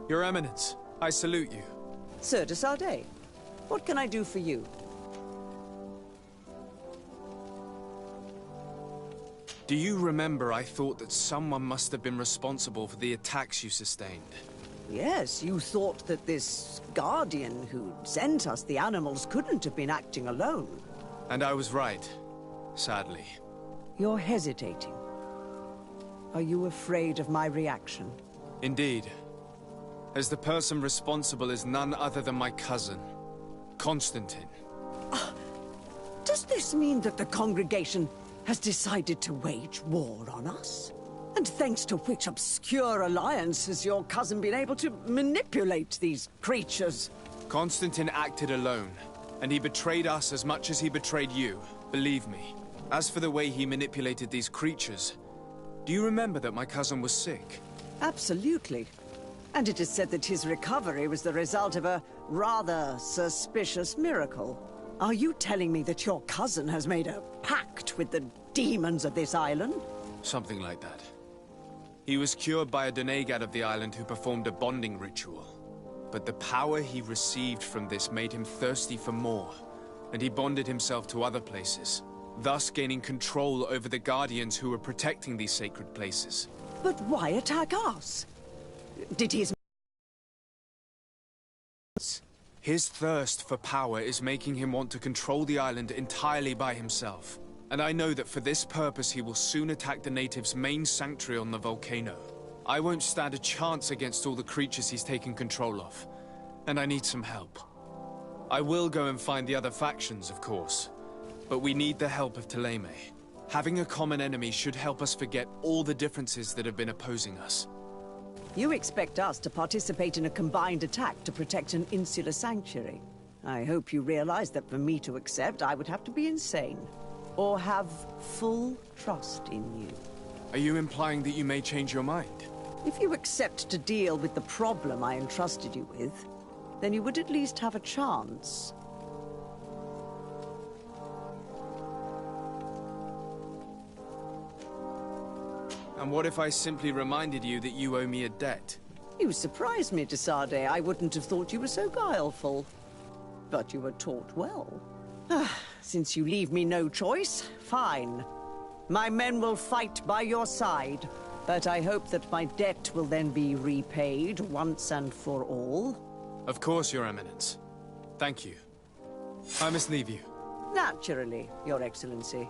Your Eminence, I salute you. Sir de Sardet, what can I do for you? Do you remember I thought that someone must have been responsible for the attacks you sustained? Yes, you thought that this Guardian who sent us the animals couldn't have been acting alone. And I was right, sadly. You're hesitating. Are you afraid of my reaction? Indeed. As the person responsible is none other than my cousin, Constantine. Does this mean that the congregation has decided to wage war on us? And thanks to which obscure alliance has your cousin been able to manipulate these creatures? Constantine acted alone, and he betrayed us as much as he betrayed you, believe me. As for the way he manipulated these creatures, do you remember that my cousin was sick? Absolutely. And it is said that his recovery was the result of a rather suspicious miracle. Are you telling me that your cousin has made a pact with the demons of this island? Something like that. He was cured by a Donegad of the island who performed a bonding ritual. But the power he received from this made him thirsty for more, and he bonded himself to other places, thus gaining control over the Guardians who were protecting these sacred places. But why attack us? Did his... His thirst for power is making him want to control the island entirely by himself. And I know that for this purpose he will soon attack the natives' main sanctuary on the volcano. I won't stand a chance against all the creatures he's taken control of. And I need some help. I will go and find the other factions, of course. But we need the help of Thélème. Having a common enemy should help us forget all the differences that have been opposing us. You expect us to participate in a combined attack to protect an insular sanctuary. I hope you realize that for me to accept, I would have to be insane. Or have full trust in you. Are you implying that you may change your mind? If you accept to deal with the problem I entrusted you with, then you would at least have a chance. And what if I simply reminded you that you owe me a debt? You surprised me, de Sardet. I wouldn't have thought you were so guileful. But you were taught well. Since you leave me no choice, fine. My men will fight by your side. But I hope that my debt will then be repaid once and for all. Of course, Your Eminence. Thank you. I must leave you. Naturally, Your Excellency.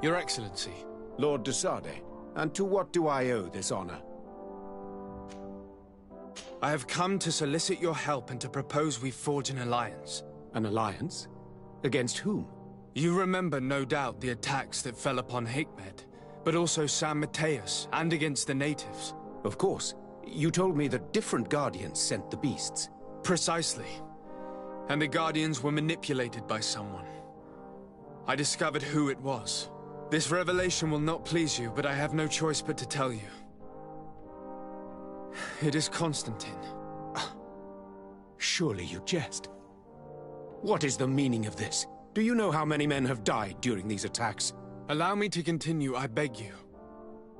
Your Excellency. Lord de Sardet, and to what do I owe this honor? I have come to solicit your help and to propose we forge an alliance. An alliance? Against whom? You remember, no doubt, the attacks that fell upon Hikmet, but also San Mateus, and against the natives. Of course. You told me that different Guardians sent the beasts. Precisely. And the Guardians were manipulated by someone. I discovered who it was. This revelation will not please you, but I have no choice but to tell you. It is Constantine. Surely you jest. What is the meaning of this? Do you know how many men have died during these attacks? Allow me to continue, I beg you.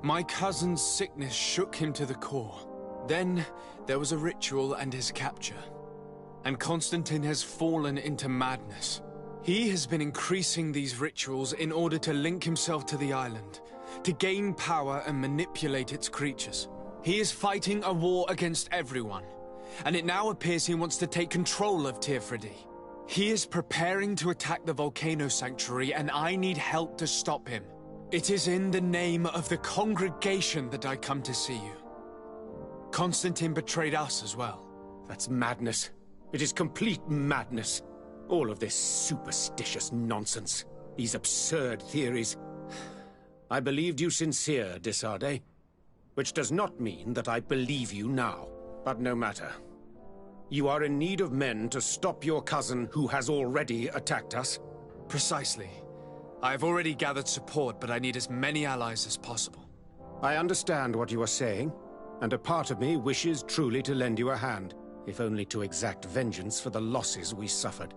My cousin's sickness shook him to the core. Then, there was a ritual and his capture. And Constantine has fallen into madness. He has been increasing these rituals in order to link himself to the island, to gain power and manipulate its creatures. He is fighting a war against everyone, and it now appears he wants to take control of Teerfredi. He is preparing to attack the volcano sanctuary, and I need help to stop him. It is in the name of the congregation that I come to see you. Constantine betrayed us as well. That's madness. It is complete madness. All of this superstitious nonsense. These absurd theories. I believed you sincere, de Sardet. Which does not mean that I believe you now. But no matter. You are in need of men to stop your cousin who has already attacked us? Precisely. I have already gathered support, but I need as many allies as possible. I understand what you are saying, and a part of me wishes truly to lend you a hand, if only to exact vengeance for the losses we suffered.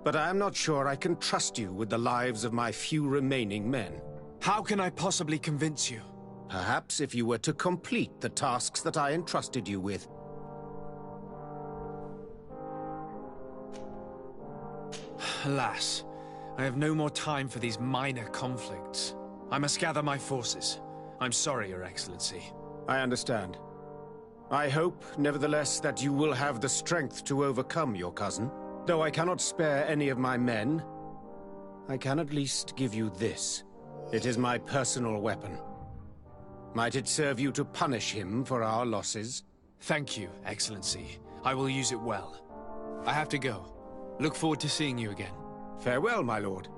But I am not sure I can trust you with the lives of my few remaining men. How can I possibly convince you? Perhaps if you were to complete the tasks that I entrusted you with. Alas, I have no more time for these minor conflicts. I must gather my forces. I'm sorry, Your Excellency. I understand. I hope, nevertheless, that you will have the strength to overcome your cousin. Though I cannot spare any of my men, I can at least give you this. It is my personal weapon. Might it serve you to punish him for our losses? Thank you, Excellency. I will use it well. I have to go. Look forward to seeing you again. Farewell, my lord.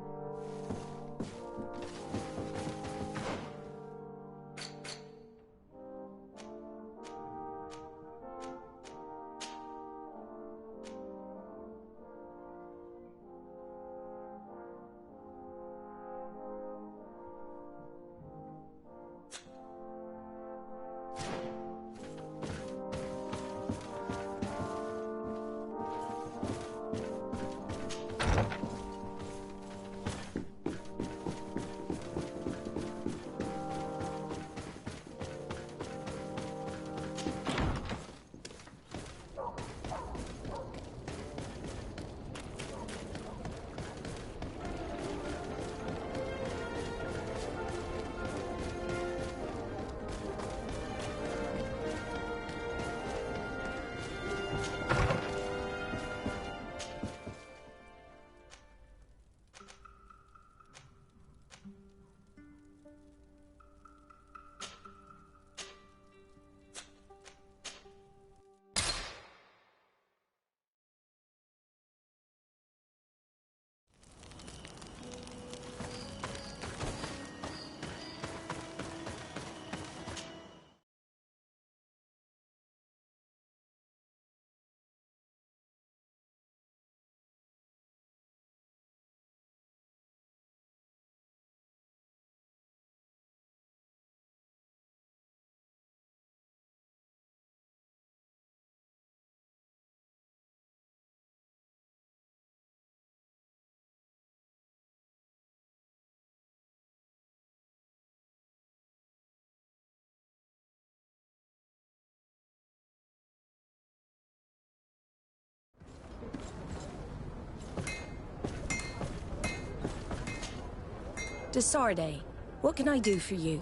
De Sardet, what can I do for you?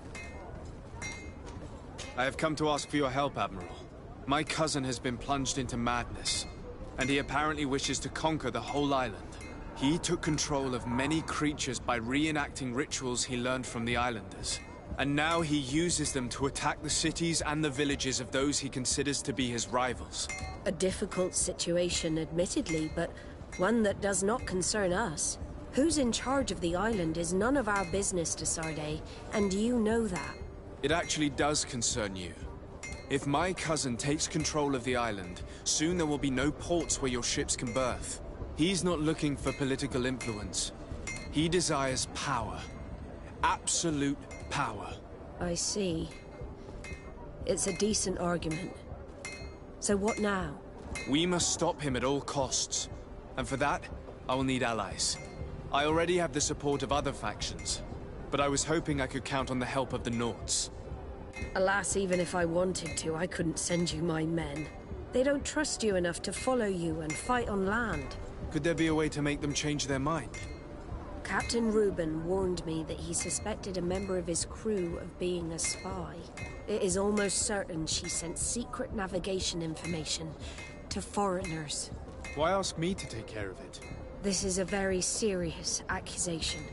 I have come to ask for your help, Admiral. My cousin has been plunged into madness, and he apparently wishes to conquer the whole island. He took control of many creatures by reenacting rituals he learned from the islanders. And now he uses them to attack the cities and the villages of those he considers to be his rivals. A difficult situation, admittedly, but one that does not concern us. Who's in charge of the island is none of our business, Desarde, and you know that. It actually does concern you. If my cousin takes control of the island, soon there will be no ports where your ships can berth. He's not looking for political influence. He desires power. Absolute power. I see. It's a decent argument. So what now? We must stop him at all costs. And for that, I will need allies. I already have the support of other factions, but I was hoping I could count on the help of the Nauts. Alas, even if I wanted to, I couldn't send you my men. They don't trust you enough to follow you and fight on land. Could there be a way to make them change their mind? Captain Reuben warned me that he suspected a member of his crew of being a spy. It is almost certain she sent secret navigation information to foreigners. Why ask me to take care of it? This is a very serious accusation.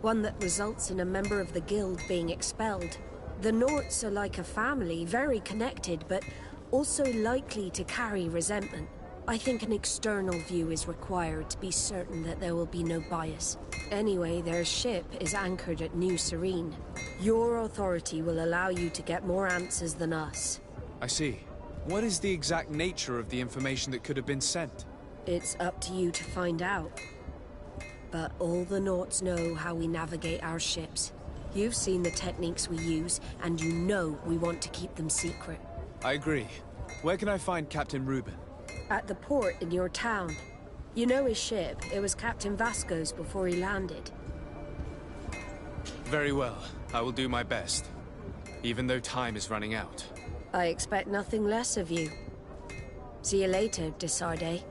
One that results in a member of the guild being expelled. The Norts are like a family, very connected, but also likely to carry resentment. I think an external view is required to be certain that there will be no bias. Anyway, their ship is anchored at New Serene. Your authority will allow you to get more answers than us. I see. What is the exact nature of the information that could have been sent? It's up to you to find out. But all the Nauts know how we navigate our ships. You've seen the techniques we use, and you know we want to keep them secret. I agree. Where can I find Captain Reuben? At the port in your town. You know his ship. It was Captain Vasco's before he landed. Very well. I will do my best. Even though time is running out. I expect nothing less of you. See you later, Desarde.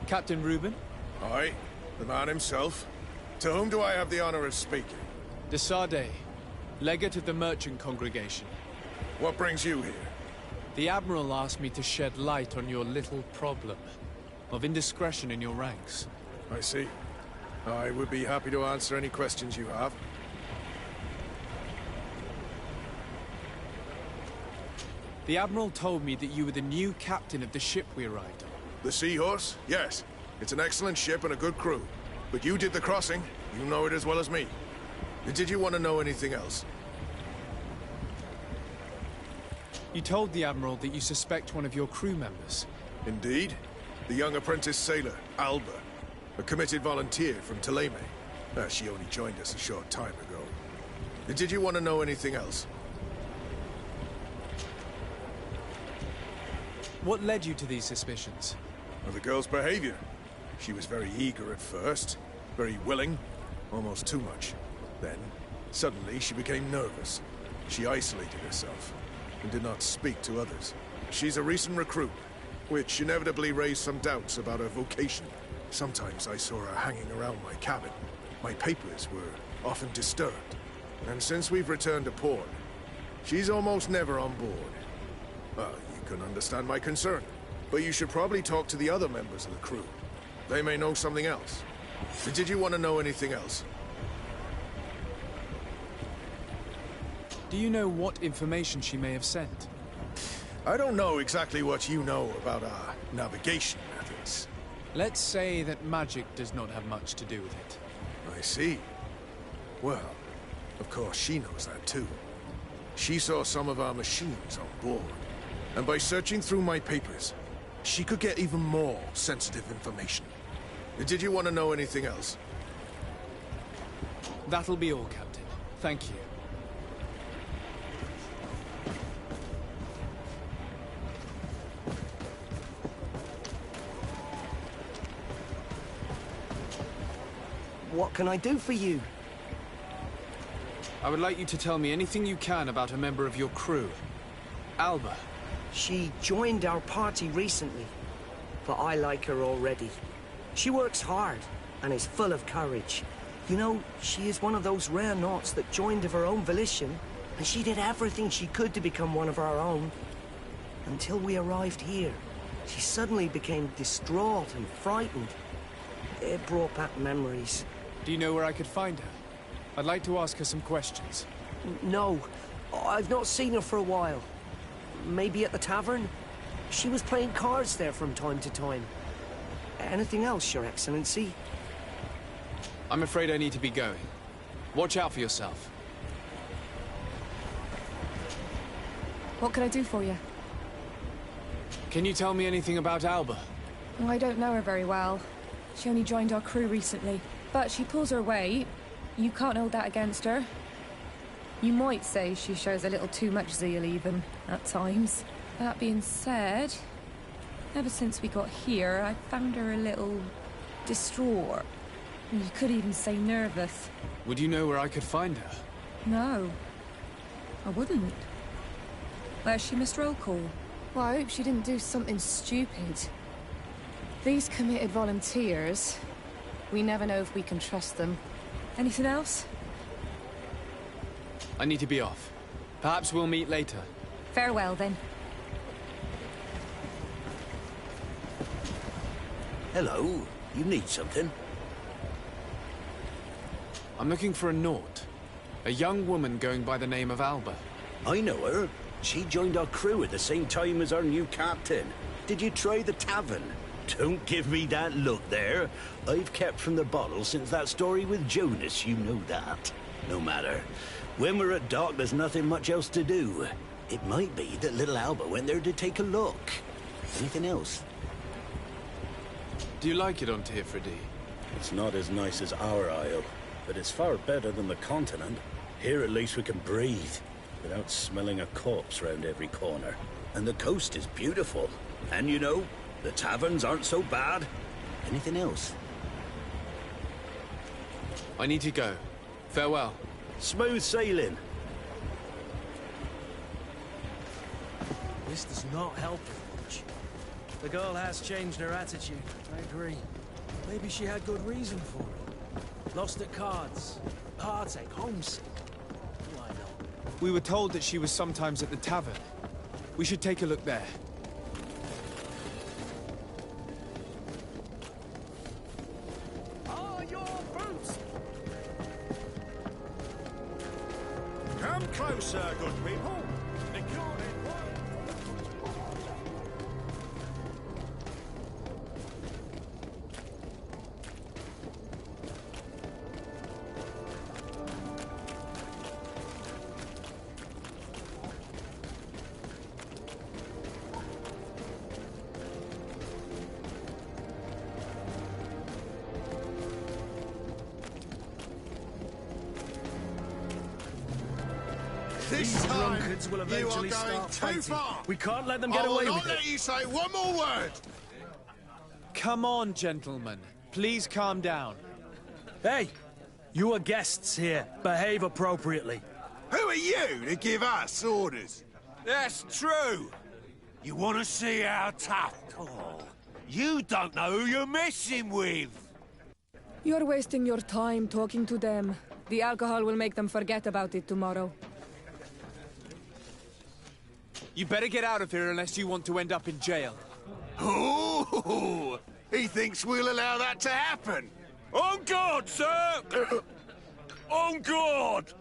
Captain Reuben? Aye, the man himself. To whom do I have the honor of speaking? Desarde, legate of the merchant congregation. What brings you here? The Admiral asked me to shed light on your little problem of indiscretion in your ranks. I see. I would be happy to answer any questions you have. The Admiral told me that you were the new captain of the ship we arrived on. The Seahorse? Yes. It's an excellent ship and a good crew. But you did the crossing. You know it as well as me. Did you want to know anything else? You told the Admiral that you suspect one of your crew members. Indeed. The young apprentice sailor, Alba. A committed volunteer from Thélème. She only joined us a short time ago. Did you want to know anything else? What led you to these suspicions? Well, the girl's behavior. She was very eager at first, very willing, almost too much. Then, suddenly, she became nervous. She isolated herself, and did not speak to others. She's a recent recruit, which inevitably raised some doubts about her vocation. Sometimes I saw her hanging around my cabin. My papers were often disturbed. And since we've returned to port, she's almost never on board. Well, you can understand my concern, but you should probably talk to the other members of the crew. They may know something else. Did you want to know anything else? Do you know what information she may have sent? I don't know exactly what you know about our navigation methods. Let's say that magic does not have much to do with it. I see. Well, of course she knows that too. She saw some of our machines on board. And by searching through my papers, she could get even more sensitive information. Did you want to know anything else? That'll be all, Captain. Thank you. What can I do for you? I would like you to tell me anything you can about a member of your crew. Alba. She joined our party recently. but I like her already. She works hard and is full of courage. You know, she is one of those rare Nauts that joined of her own volition, and she did everything she could to become one of our own. Until we arrived here, she suddenly became distraught and frightened. It brought back memories. Do you know where I could find her? I'd like to ask her some questions. No, I've not seen her for a while. Maybe at the tavern? She was playing cards there from time to time. Anything else, Your Excellency? I'm afraid I need to be going. Watch out for yourself. What can I do for you? Can you tell me anything about Alba? I don't know her very well. She only joined our crew recently. But she pulls her weight. You can't hold that against her. You might say she shows a little too much zeal even, at times. That being said, ever since we got here, I found her a little distraught. You could even say nervous. Would you know where I could find her? No, I wouldn't. Where's she, Mr. Roll? Well, I hope she didn't do something stupid. These committed volunteers, we never know if we can trust them. Anything else? I need to be off. Perhaps we'll meet later. Farewell, then. Hello. You need something? I'm looking for a Naut. A young woman going by the name of Alba. I know her. She joined our crew at the same time as our new captain. Did you try the tavern? Don't give me that look there. I've kept from the bottle since that story with Jonas, you know that. No matter. When we're at dock, there's nothing much else to do. It might be that little Alba went there to take a look. Anything else? Do you like it on Tifredi? It's not as nice as our isle, but it's far better than the continent. Here at least we can breathe, without smelling a corpse round every corner. And the coast is beautiful. And you know, the taverns aren't so bad. Anything else? I need to go. Farewell. Smooth sailing. This does not help much. The girl has changed her attitude, I agree. Maybe she had good reason for it. Lost at cards, heartache, homesick. What do I know? We were told that she was sometimes at the tavern. We should take a look there. Are your boots? Come closer, good people. These drunkards will eventually start fighting. We can't let them get away with it. I will not let you say one more word. Come on, gentlemen. Please calm down. Hey, you are guests here. Behave appropriately. Who are you to give us orders? That's true. You want to see how tough? Oh, you don't know who you're messing with. You're wasting your time talking to them. The alcohol will make them forget about it tomorrow. You better get out of here unless you want to end up in jail. Ooh, he thinks we'll allow that to happen. On guard, sir! On guard!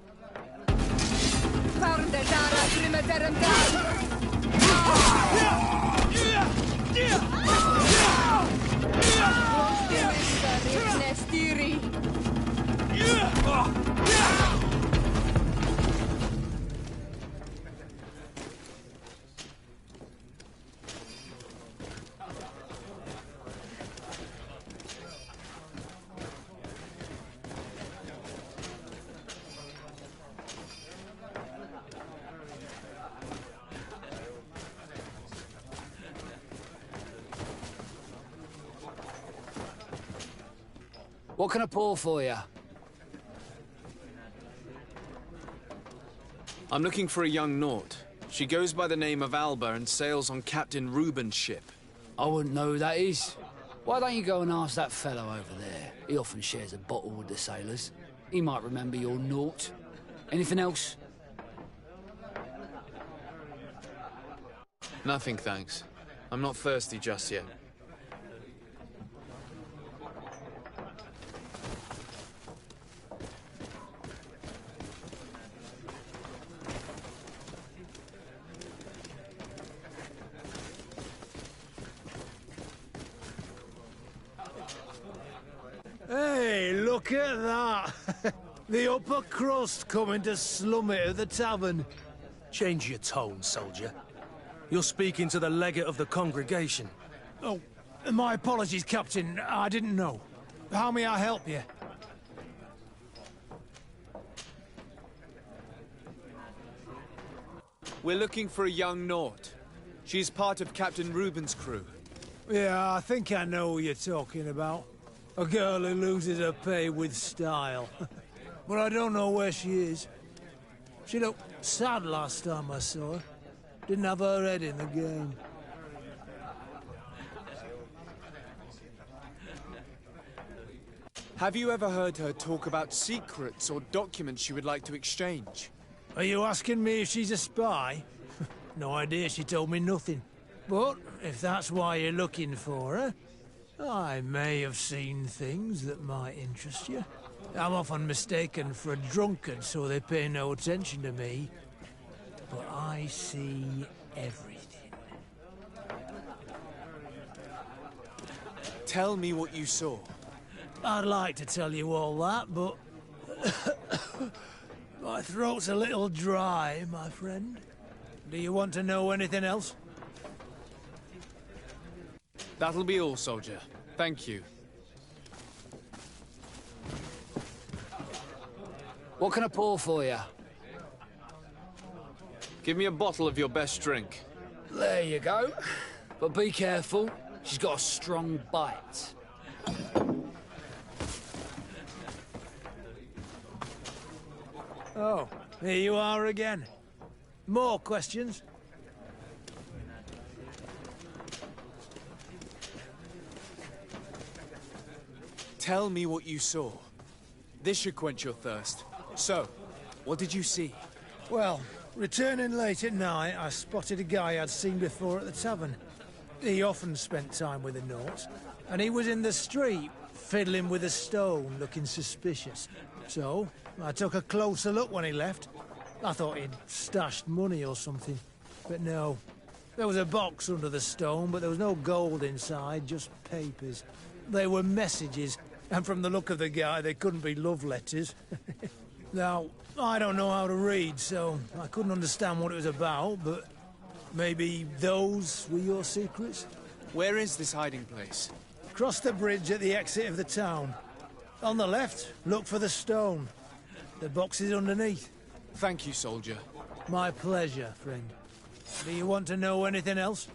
What can I pour for you? I'm looking for a young Naut. She goes by the name of Alba and sails on Captain Reuben's ship. I wouldn't know who that is. Why don't you go and ask that fellow over there? He often shares a bottle with the sailors. He might remember your naught. Anything else? Nothing, thanks. I'm not thirsty just yet. Hey, look at that! The upper crust coming to slum it at the tavern. Change your tone, soldier. You're speaking to the legate of the congregation. Oh, my apologies, Captain. I didn't know. How may I help you? We're looking for a young Naut. She's part of Captain Reuben's crew. Yeah, I think I know who you're talking about. A girl who loses her pay with style. But I don't know where she is. She looked sad last time I saw her. Didn't have her head in the game. Have you ever heard her talk about secrets or documents she would like to exchange? Are you asking me if she's a spy? No idea, she told me nothing. But if that's why you're looking for her, I may have seen things that might interest you. I'm often mistaken for a drunkard, so they pay no attention to me. But I see everything. Tell me what you saw. I'd like to tell you all that, but... my throat's a little dry, my friend. Do you want to know anything else? That'll be all, soldier. Thank you. What can I pour for you? Give me a bottle of your best drink. There you go. But be careful. She's got a strong bite. Oh, here you are again. More questions? Tell me what you saw. This should quench your thirst. So, what did you see? Well, returning late at night, I spotted a guy I'd seen before at the tavern. He often spent time with the Nauts, and he was in the street, fiddling with a stone, looking suspicious. So, I took a closer look when he left. I thought he'd stashed money or something, but no. There was a box under the stone, but there was no gold inside, just papers. They were messages, and from the look of the guy, they couldn't be love letters. Now, I don't know how to read, so I couldn't understand what it was about, but maybe those were your secrets? Where is this hiding place? Cross the bridge at the exit of the town. On the left, look for the stone. The box is underneath. Thank you, soldier. My pleasure, friend. Do you want to know anything else?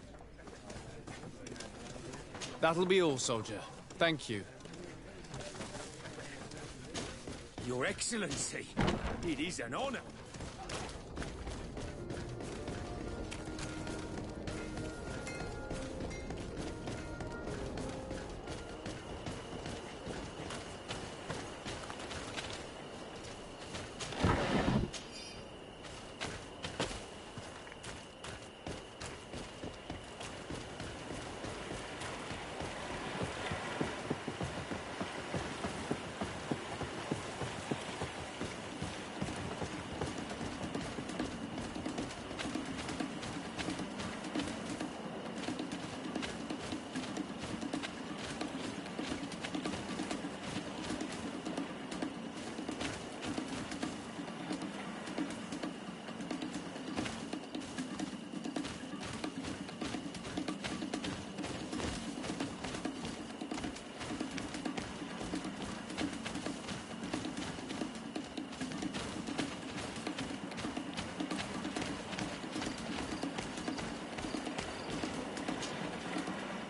That'll be all, soldier. Thank you. Your Excellency, it is an honor.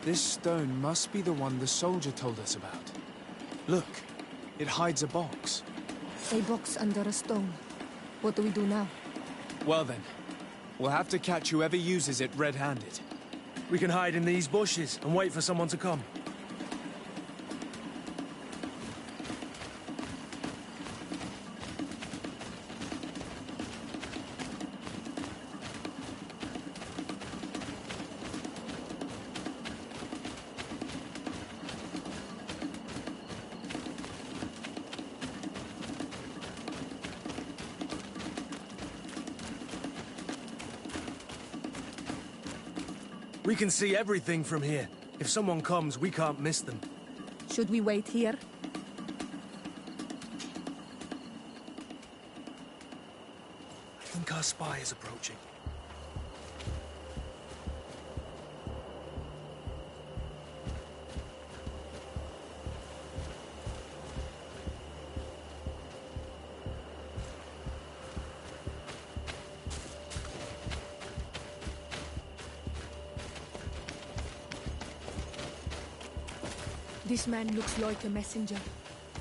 This stone must be the one the soldier told us about. Look, it hides a box. A box under a stone. What do we do now? Well then, we'll have to catch whoever uses it red-handed. We can hide in these bushes and wait for someone to come. We can see everything from here. If someone comes, we can't miss them. Should we wait here? I think our spy is approaching. This man looks like a messenger.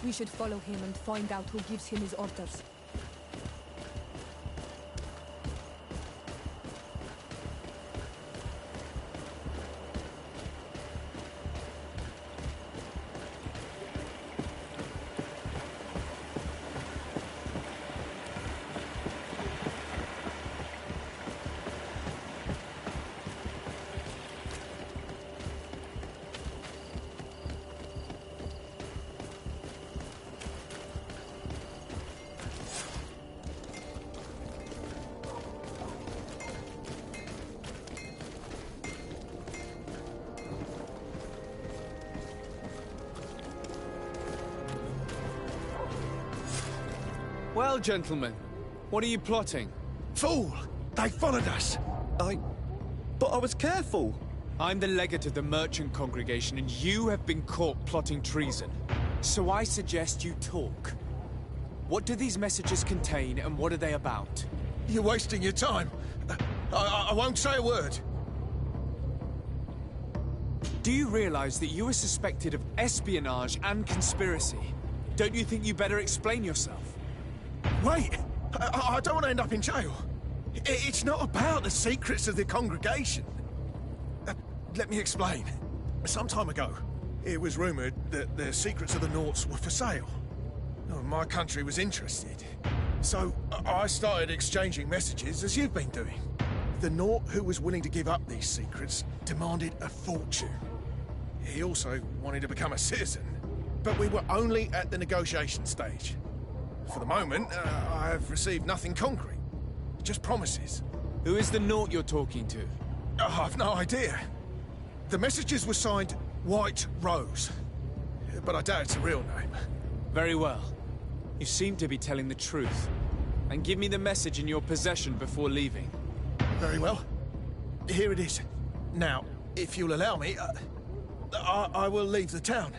We should follow him and find out who gives him his orders. Well, gentlemen, what are you plotting? Fool! They followed us! But I was careful! I'm the legate of the merchant congregation, and you have been caught plotting treason. So I suggest you talk. What do these messages contain, and what are they about? You're wasting your time. I won't say a word. Do you realize that you are suspected of espionage and conspiracy? Don't you think you better explain yourself? Wait! I don't want to end up in jail. It's not about the secrets of the congregation. Let me explain. Some time ago, it was rumored that the secrets of the Nauts were for sale. My country was interested. So I started exchanging messages as you've been doing. The Naut who was willing to give up these secrets demanded a fortune. He also wanted to become a citizen. But we were only at the negotiation stage. For the moment, I have received nothing concrete. Just promises. Who is the Naut you're talking to? I've no idea. The messages were signed White Rose. But I doubt it's a real name. Very well. You seem to be telling the truth. And give me the message in your possession before leaving. Very well. Here it is. Now, if you'll allow me, I will leave the town.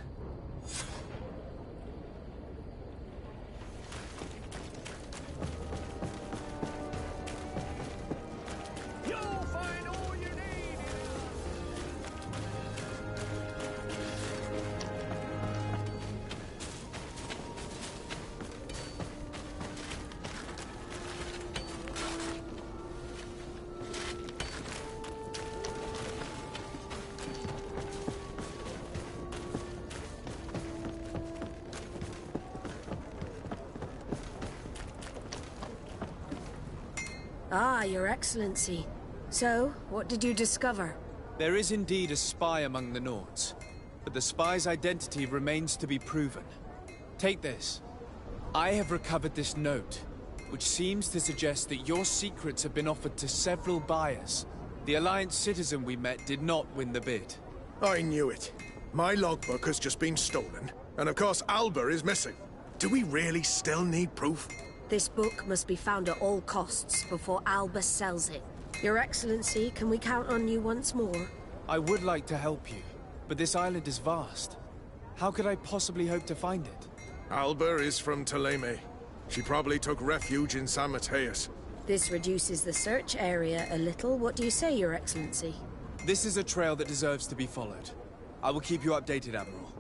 Ah, Your Excellency. So, what did you discover? There is indeed a spy among the Nauts, but the spy's identity remains to be proven. Take this. I have recovered this note, which seems to suggest that your secrets have been offered to several buyers. The Alliance citizen we met did not win the bid. I knew it. My logbook has just been stolen, and of course Alba is missing. Do we really still need proof? This book must be found at all costs before Albus sells it. Your Excellency, can we count on you once more? I would like to help you, but this island is vast. How could I possibly hope to find it? Alba is from Toleme. She probably took refuge in San Mateus. This reduces the search area a little. What do you say, Your Excellency? This is a trail that deserves to be followed. I will keep you updated, Admiral.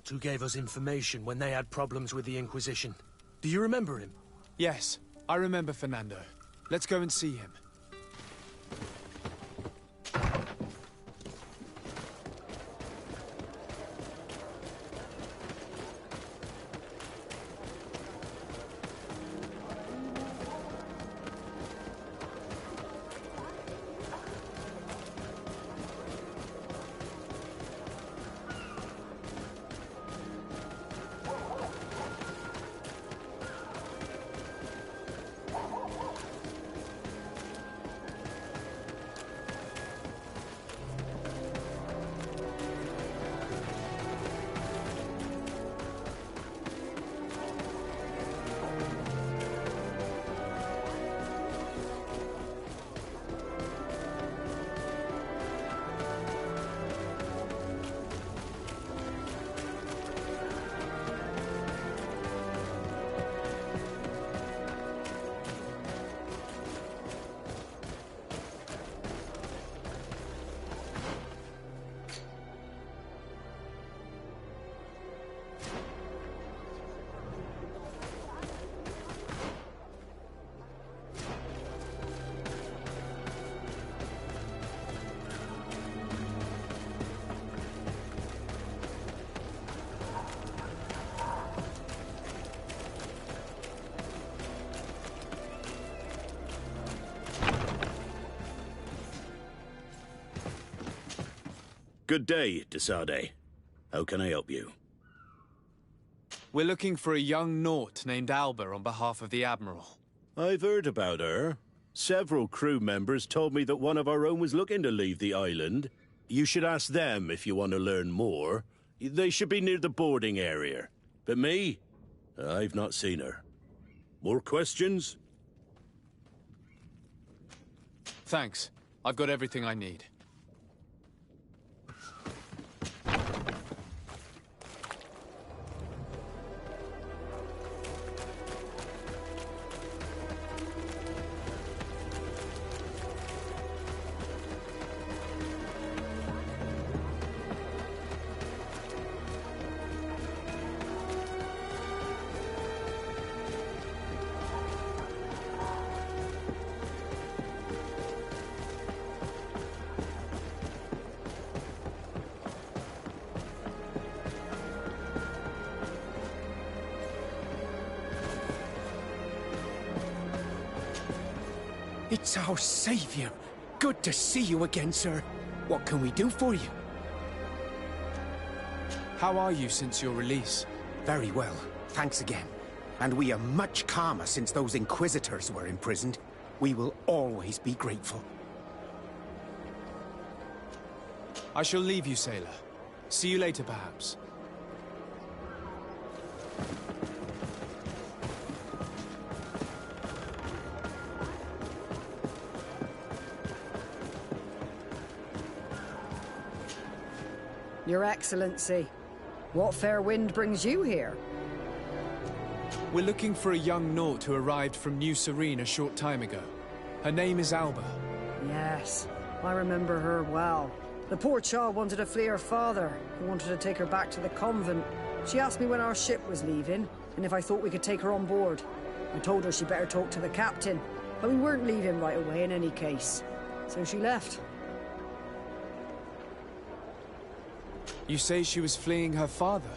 Geralt who gave us information when they had problems with the Inquisition. Do you remember him? Yes, I remember Fernando. Let's go and see him. Good day, Desade. How can I help you? We're looking for a young Naut named Alba on behalf of the Admiral. I've heard about her. Several crew members told me that one of our own was looking to leave the island. You should ask them if you want to learn more. They should be near the boarding area. But me? I've not seen her. More questions? Thanks. I've got everything I need. It's our savior. Good to see you again, sir. What can we do for you? How are you since your release? Very well, thanks again. And we are much calmer since those Inquisitors were imprisoned. We will always be grateful. I shall leave you, sailor. See you later, perhaps. Your Excellency, what fair wind brings you here? We're looking for a young Naut who arrived from New Serene a short time ago. Her name is Alba. Yes, I remember her well. The poor child wanted to flee her father, who wanted to take her back to the convent. She asked me when our ship was leaving, and if I thought we could take her on board. I told her she'd better talk to the captain, but we weren't leaving right away in any case. So she left. You say she was fleeing her father?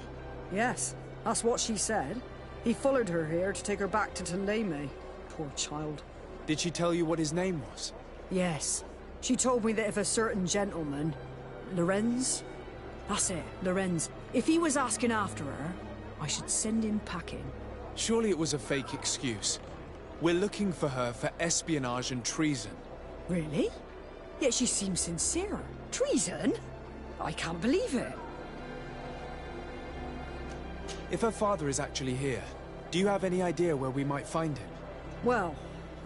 Yes, that's what she said. He followed her here to take her back to Theleme. Poor child. Did she tell you what his name was? Yes. She told me that if a certain gentleman... Lorenz? That's it, Lorenz. If he was asking after her, I should send him packing. Surely it was a fake excuse. We're looking for her for espionage and treason. Really? Yet she seems sincere. Treason? I can't believe it. If her father is actually here, do you have any idea where we might find him? Well,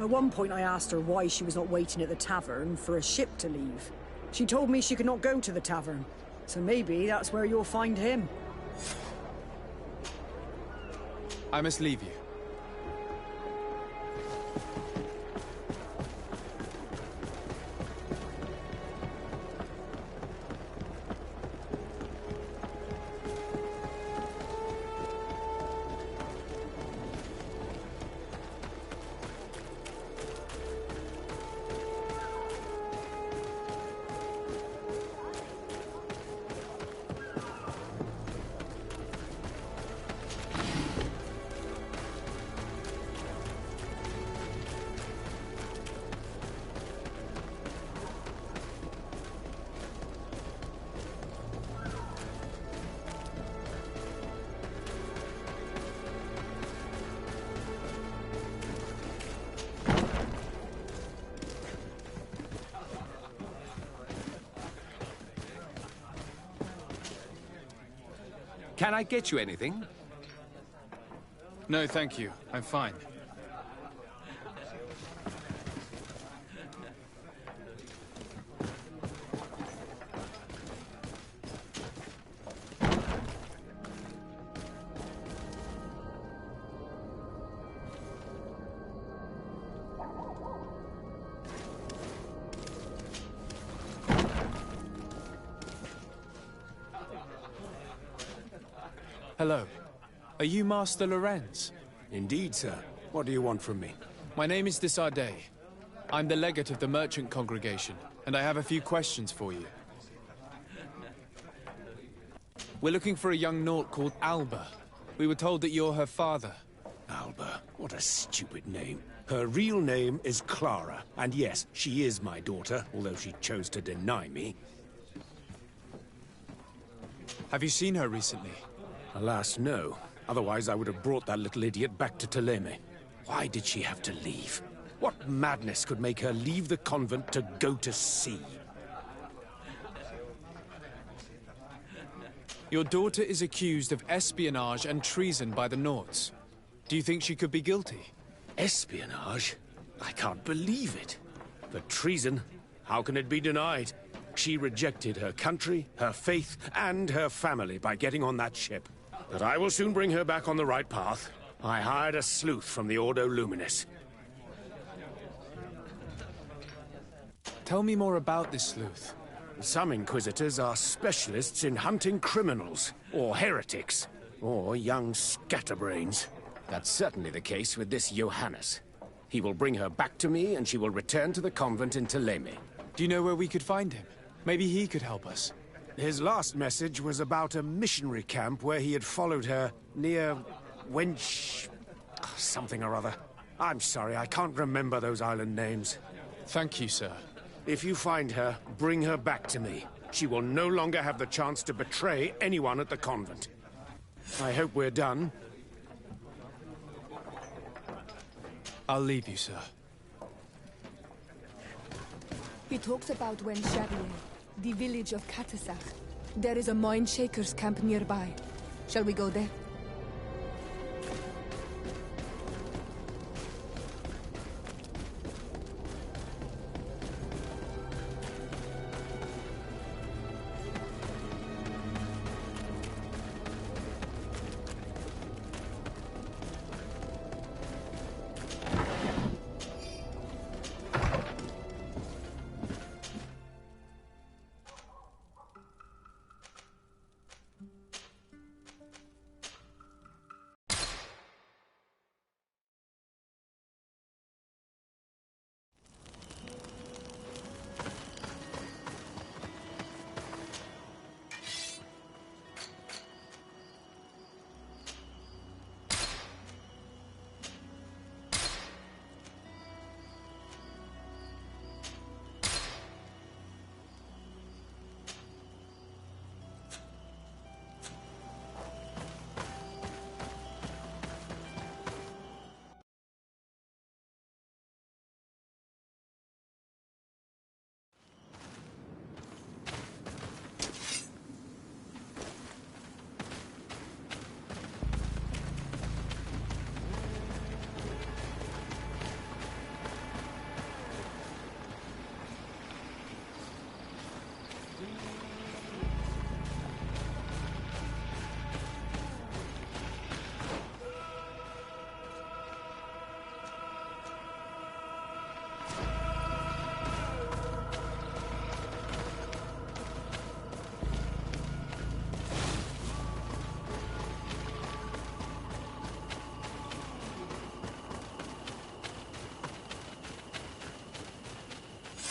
at one point I asked her why she was not waiting at the tavern for a ship to leave. She told me she could not go to the tavern, so maybe that's where you'll find him. I must leave you. Can I get you anything? No, thank you. I'm fine. Hello. Are you Master Lorenz? Indeed, sir. What do you want from me? My name is Desardet. I'm the legate of the merchant congregation, and I have a few questions for you. We're looking for a young Naut called Alba. We were told that you're her father. Alba. What a stupid name. Her real name is Clara, and yes, she is my daughter, although she chose to deny me. Have you seen her recently? Alas, no. Otherwise, I would have brought that little idiot back to Theleme. Why did she have to leave? What madness could make her leave the convent to go to sea? Your daughter is accused of espionage and treason by the Nauts. Do you think she could be guilty? Espionage? I can't believe it. But treason? How can it be denied? She rejected her country, her faith, and her family by getting on that ship. But I will soon bring her back on the right path. I hired a sleuth from the Ordo Luminis. Tell me more about this sleuth. Some Inquisitors are specialists in hunting criminals, or heretics, or young scatterbrains. That's certainly the case with this Johannes. He will bring her back to me, and she will return to the convent in Theleme. Do you know where we could find him? Maybe he could help us. His last message was about a missionary camp where he had followed her near Wench... something or other. I'm sorry, I can't remember those island names. Thank you, sir. If you find her, bring her back to me. She will no longer have the chance to betray anyone at the convent. I hope we're done. I'll leave you, sir. He talks about Wenchavier, the village of Katasach. There is a mine shaker's camp nearby. Shall we go there?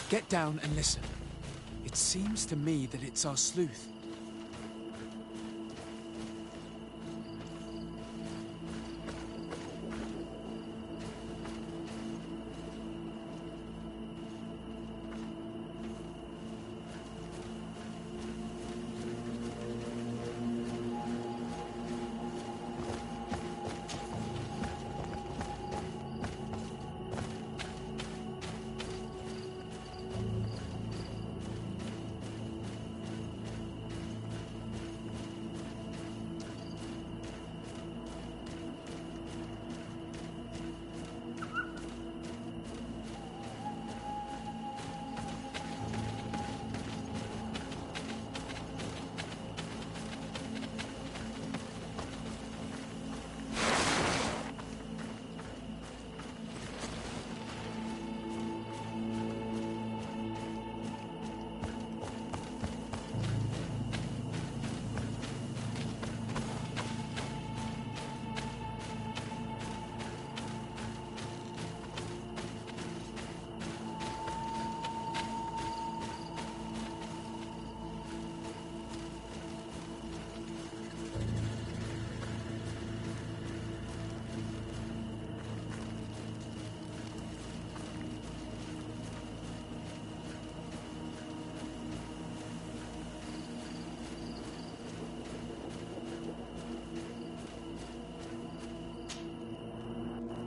Get down and listen. It seems to me that it's our sleuth.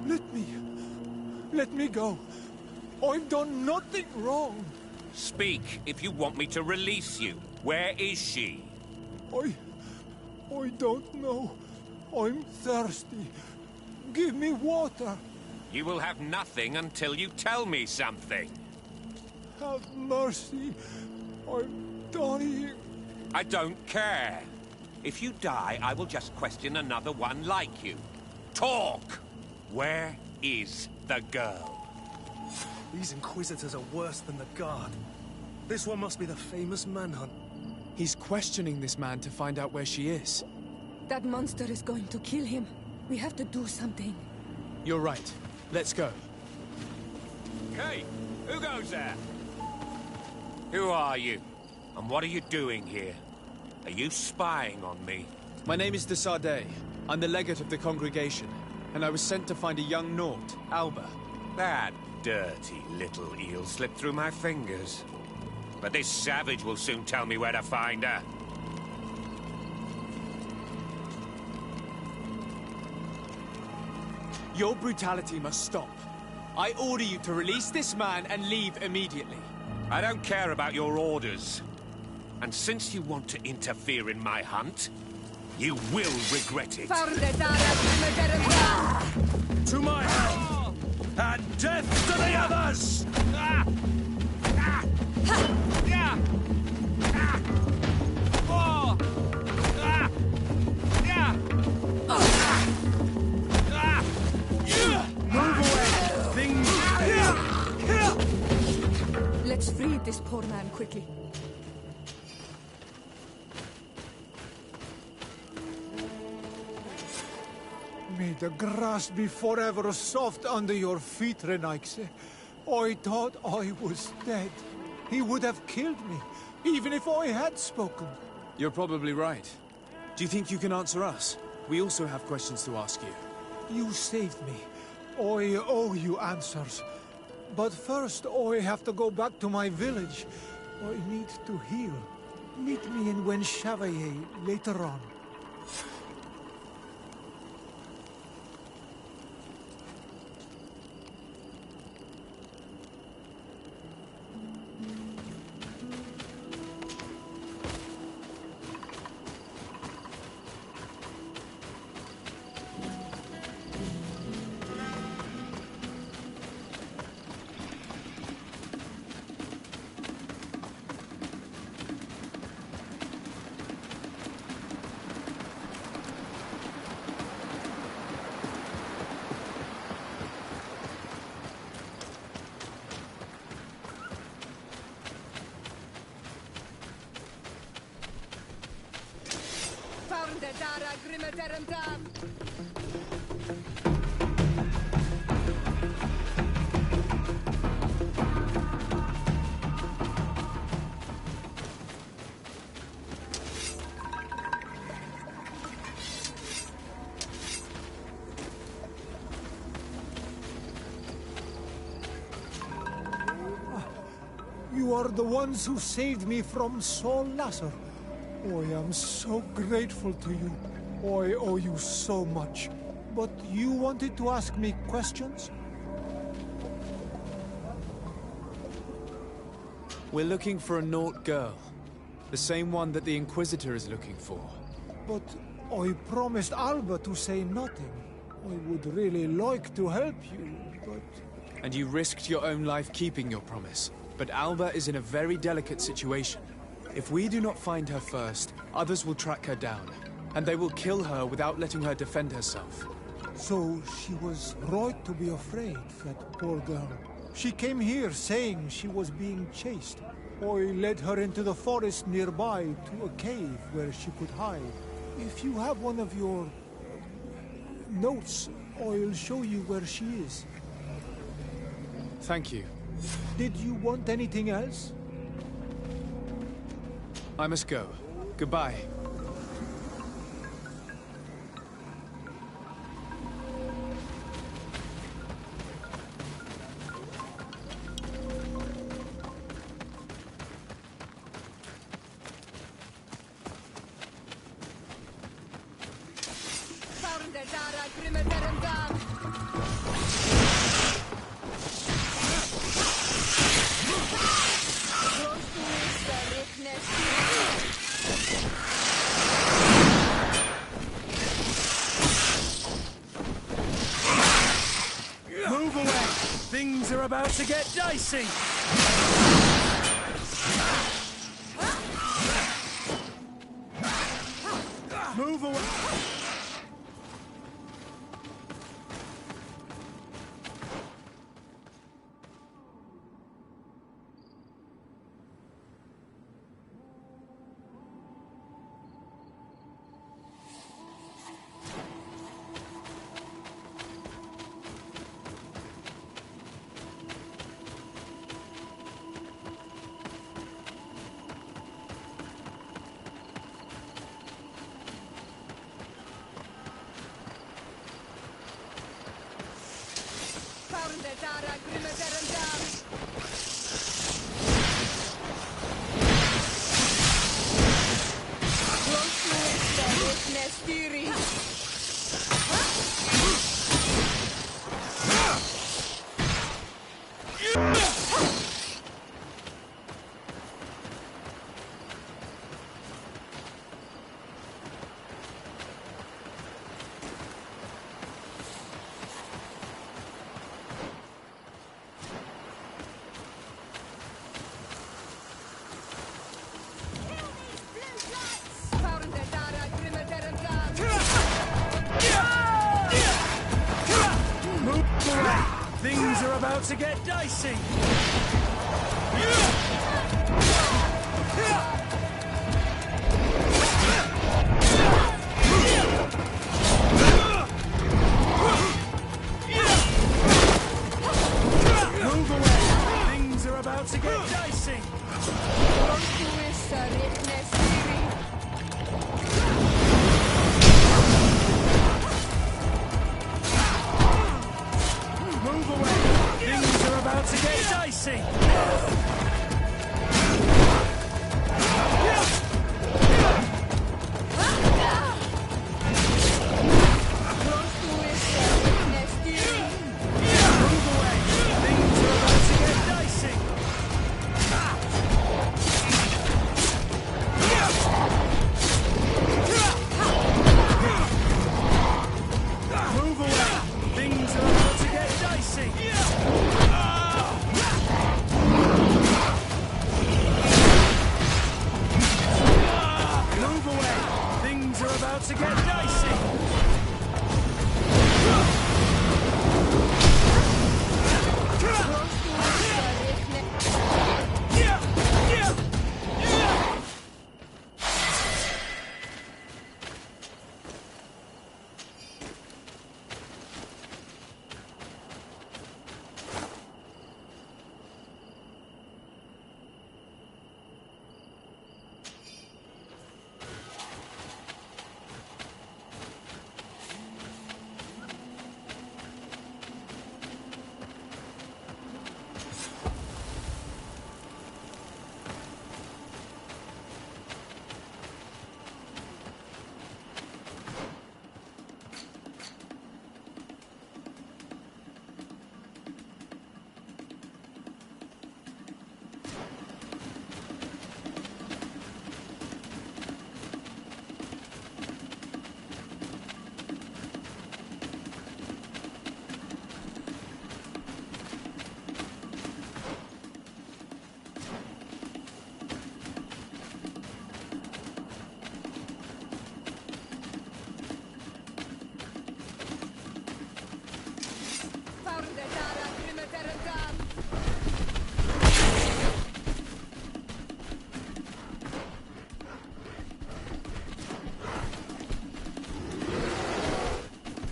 Let me go. I've done nothing wrong. Speak if you want me to release you. Where is she? I don't know. I'm thirsty. Give me water. You will have nothing until you tell me something. Have mercy. I'm dying. I don't care. If you die, I will just question another one like you. Talk! Where is the girl? These Inquisitors are worse than the Guard. This one must be the famous manhunt. He's questioning this man to find out where she is. That monster is going to kill him. We have to do something. You're right. Let's go. Hey, who goes there? Who are you? And what are you doing here? Are you spying on me? My name is de Sardet. I'm the legate of the congregation, and I was sent to find a young Naut, Alba. That dirty little eel slipped through my fingers. But this savage will soon tell me where to find her. Your brutality must stop. I order you to release this man and leave immediately. I don't care about your orders. And since you want to interfere in my hunt, you will regret it. To my help! And death to the others! Move away! Things... Let's free this poor man quickly. May the grass be forever soft under your feet, Renaigse. I thought I was dead. He would have killed me, even if I had spoken. You're probably right. Do you think you can answer us? We also have questions to ask you. You saved me. I owe you answers. But first, I have to go back to my village. I need to heal. Meet me in Wen Chevalier later on. You are the ones who saved me from Saul Lasser. I am so grateful to you. I owe you so much. But you wanted to ask me questions? We're looking for a Naut girl. The same one that the Inquisitor is looking for. But I promised Alba to say nothing. I would really like to help you, but... And you risked your own life keeping your promise. But Alba is in a very delicate situation. If we do not find her first, others will track her down. And they will kill her without letting her defend herself. So she was right to be afraid, that poor girl. She came here saying she was being chased. I led her into the forest nearby to a cave where she could hide. If you have one of your... notes, I'll show you where she is. Thank you. Did you want anything else? I must go. Goodbye. Things are about to get dicey! Move away! Things are about to get dicey! Move away! Things are about to get dicey! Move away! Things are about to get dicey! Move away! Things are about to get dicey! Move away! Things are about to get dicey! Move away! Things are about to get dicey!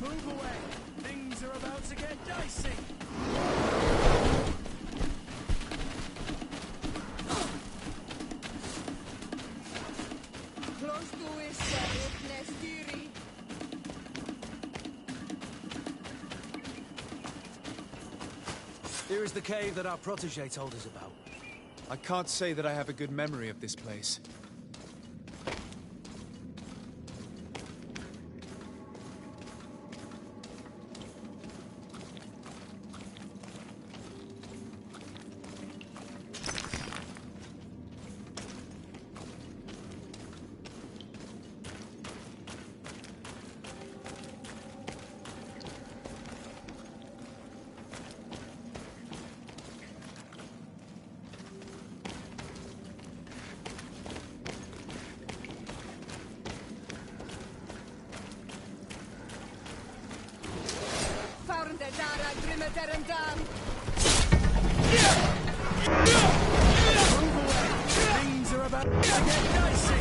Move away! Things are about to get dicey! Here is the cave that our protege told us about. I can't say that I have a good memory of this place. Things are about to get dicey.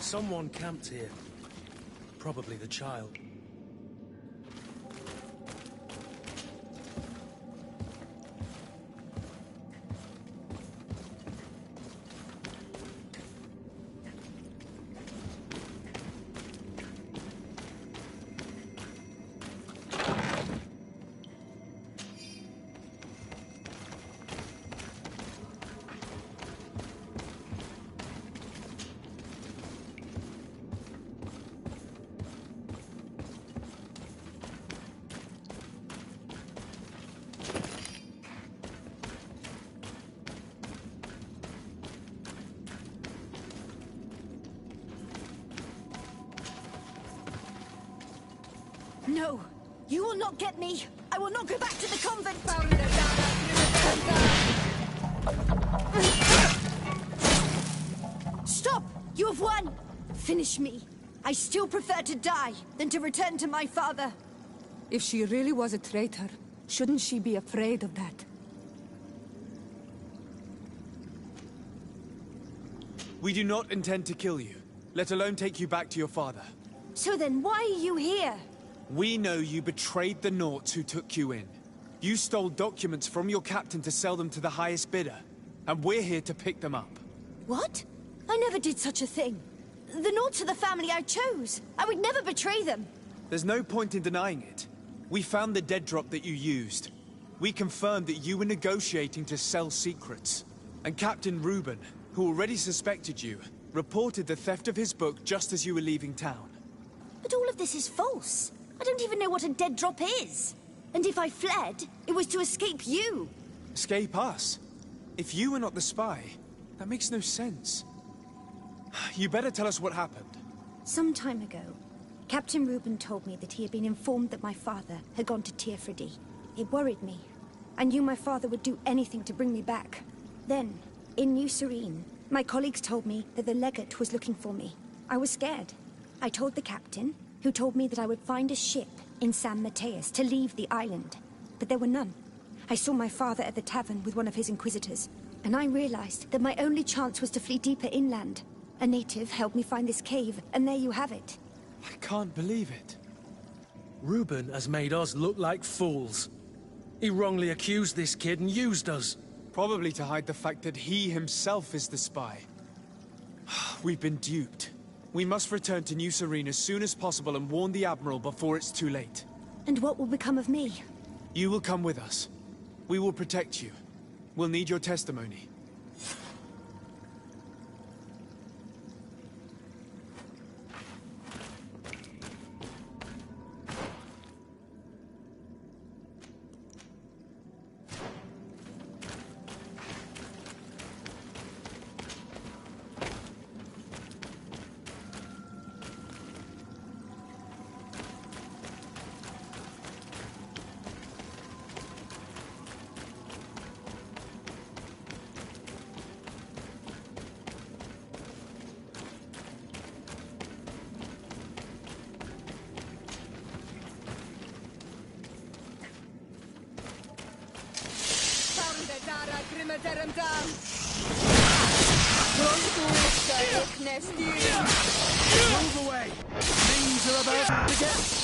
Someone camped here. Probably the child. No, you will not get me. I will not go back to the convent. Stop! You have won! Finish me. I still prefer to die than to return to my father. If she really was a traitor, shouldn't she be afraid of that? We do not intend to kill you, let alone take you back to your father. So then why are you here? We know you betrayed the Nauts who took you in. You stole documents from your captain to sell them to the highest bidder, and we're here to pick them up. What? I never did such a thing. The Nauts are the family I chose. I would never betray them. There's no point in denying it. We found the dead drop that you used. We confirmed that you were negotiating to sell secrets. And Captain Reuben, who already suspected you, reported the theft of his book just as you were leaving town. But all of this is false. I don't even know what a dead drop is. And if I fled, it was to escape you. Escape us? If you were not the spy, that makes no sense. You better tell us what happened. Some time ago, Captain Reuben told me that he had been informed that my father had gone to Teerfredi. It worried me. I knew my father would do anything to bring me back. Then, in New Serene, my colleagues told me that the legate was looking for me. I was scared. I told the captain, who told me that I would find a ship in San Mateus to leave the island. But there were none. I saw my father at the tavern with one of his inquisitors, and I realized that my only chance was to flee deeper inland. A native helped me find this cave, and there you have it. I can't believe it. Reuben has made us look like fools. He wrongly accused this kid and used us. Probably to hide the fact that he himself is the spy. We've been duped. We must return to New Serene as soon as possible and warn the Admiral before it's too late. And what will become of me? You will come with us. We will protect you. We'll need your testimony. Move away! Things are about to get...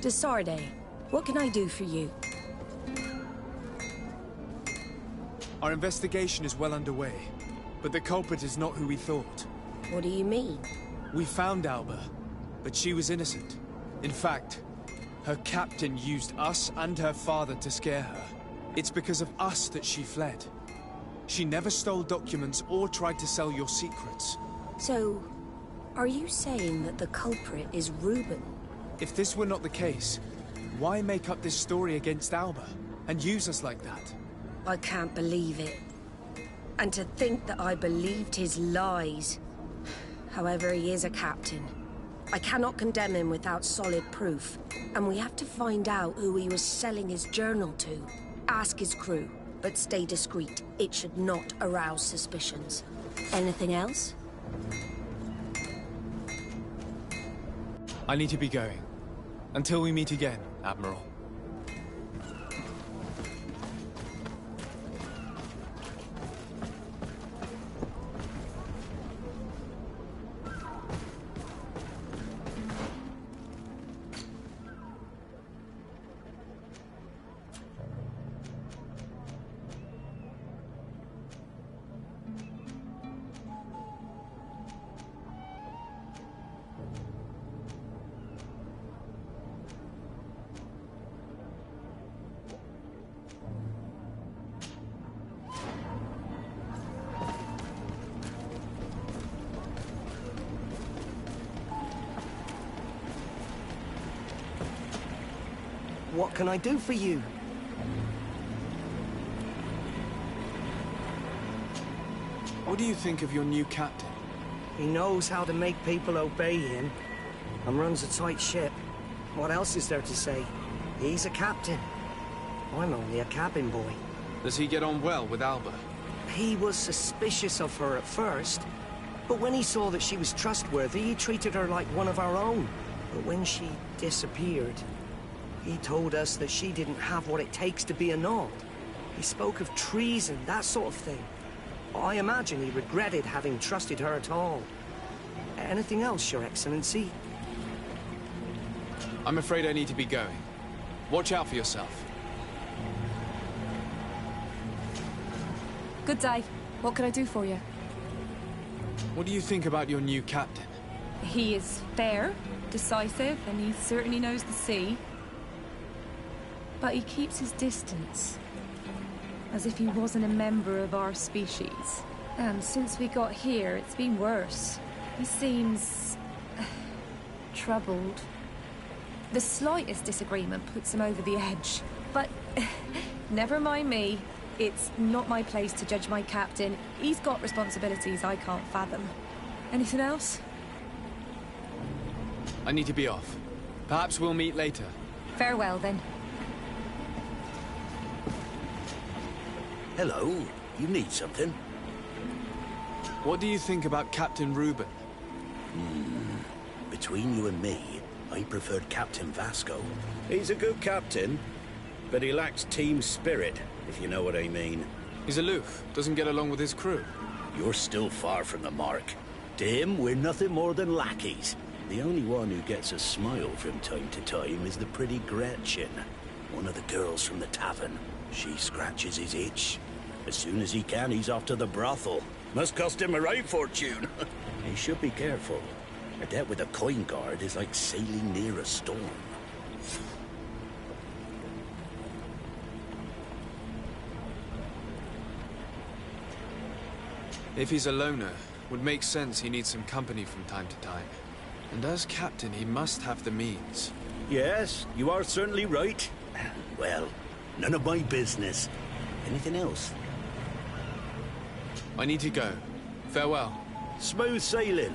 Desarde, what can I do for you? Our investigation is well underway, but the culprit is not who we thought. What do you mean? We found Alba, but she was innocent. In fact, her captain used us and her father to scare her. It's because of us that she fled. She never stole documents or tried to sell your secrets. So, are you saying that the culprit is Reuben? If this were not the case, why make up this story against Alba and use us like that? I can't believe it. And to think that I believed his lies. However, he is a captain. I cannot condemn him without solid proof. And we have to find out who he was selling his journal to. Ask his crew, but stay discreet. It should not arouse suspicions. Anything else? I need to be going. Until we meet again, Admiral. What can I do for you? What do you think of your new captain? He knows how to make people obey him, and runs a tight ship. What else is there to say? He's a captain. I'm only a cabin boy. Does he get on well with Alba? He was suspicious of her at first, but when he saw that she was trustworthy, he treated her like one of our own. But when she disappeared, he told us that she didn't have what it takes to be a Nord. He spoke of treason, that sort of thing. I imagine he regretted having trusted her at all. Anything else, Your Excellency? I'm afraid I need to be going. Watch out for yourself. Good day. What can I do for you? What do you think about your new captain? He is fair, decisive, and he certainly knows the sea. But he keeps his distance. As if he wasn't a member of our species. And since we got here, it's been worse. He seems... troubled. The slightest disagreement puts him over the edge. But never mind me. It's not my place to judge my captain. He's got responsibilities I can't fathom. Anything else? I need to be off. Perhaps we'll meet later. Farewell, then. Hello. You need something? What do you think about Captain Reuben? Between you and me, I preferred Captain Vasco. He's a good captain, but he lacks team spirit, if you know what I mean. He's aloof, doesn't get along with his crew. You're still far from the mark. To him, we're nothing more than lackeys. The only one who gets a smile from time to time is the pretty Gretchen, one of the girls from the tavern. She scratches his itch. As soon as he can, he's off to the brothel. Must cost him a right fortune. He should be careful. A debt with a coin guard is like sailing near a storm. If he's a loner, would make sense he needs some company from time to time. And as captain, he must have the means. Yes, you are certainly right. Well, none of my business. Anything else? I need to go. Farewell. Smooth sailing.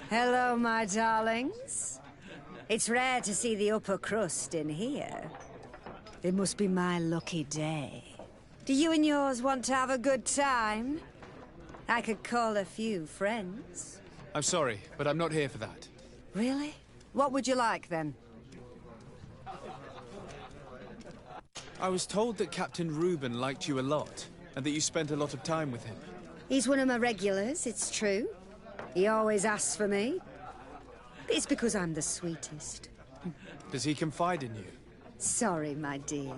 Hello, my darlings. It's rare to see the upper crust in here. It must be my lucky day. Do you and yours want to have a good time? I could call a few friends. I'm sorry, but I'm not here for that. Really? What would you like, then? I was told that Captain Reuben liked you a lot, and that you spent a lot of time with him. He's one of my regulars, it's true. He always asks for me. It's because I'm the sweetest. Does he confide in you? Sorry, my dear.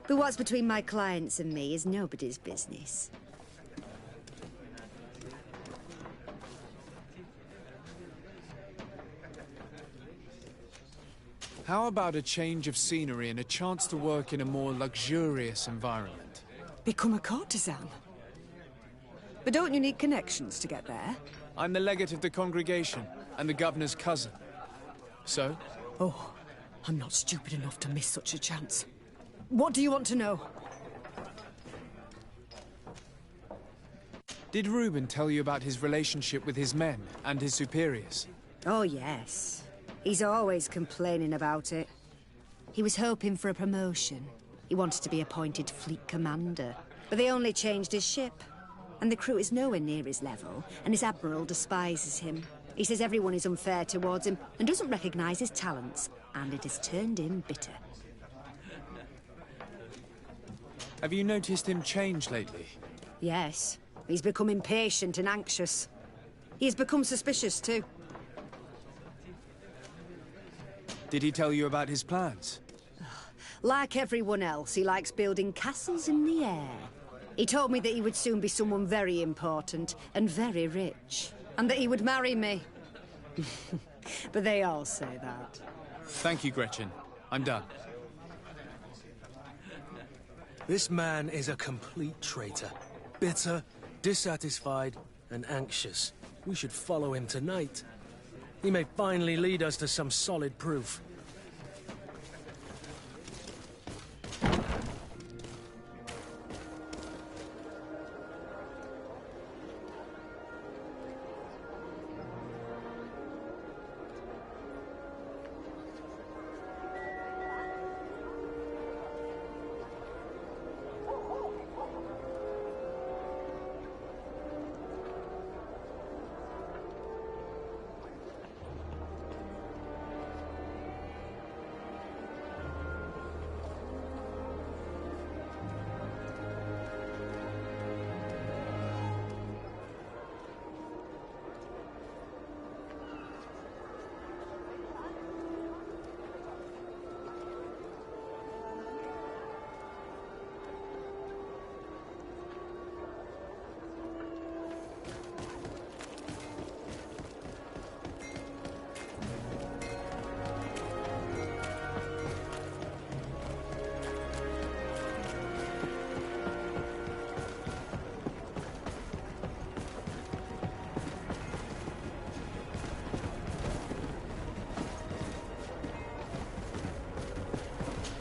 But what's between my clients and me is nobody's business. How about a change of scenery and a chance to work in a more luxurious environment? Become a courtesan? But don't you need connections to get there? I'm the legate of the congregation, and the governor's cousin. So? Oh, I'm not stupid enough to miss such a chance. What do you want to know? Did Reuben tell you about his relationship with his men and his superiors? Oh, yes. He's always complaining about it. He was hoping for a promotion. He wanted to be appointed fleet commander. But they only changed his ship. And the crew is nowhere near his level, and his admiral despises him. He says everyone is unfair towards him and doesn't recognize his talents, and it has turned him bitter. Have you noticed him change lately? Yes. He's become impatient and anxious. He's become suspicious, too. Did he tell you about his plans? Like everyone else, he likes building castles in the air. He told me that he would soon be someone very important and very rich, and that he would marry me. But they all say that. Thank you, Gretchen. I'm done. This man is a complete traitor. Bitter, dissatisfied, and anxious. We should follow him tonight. He may finally lead us to some solid proof.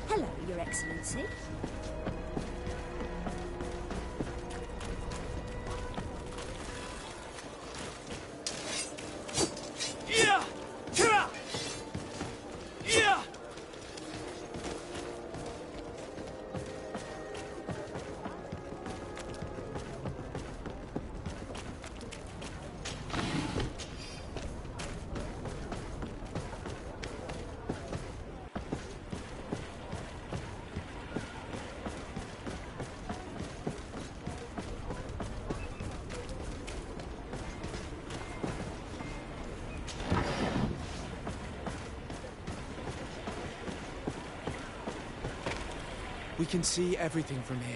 Hello, Your Excellency. Yeah! Tira! Yeah! We can see everything from here.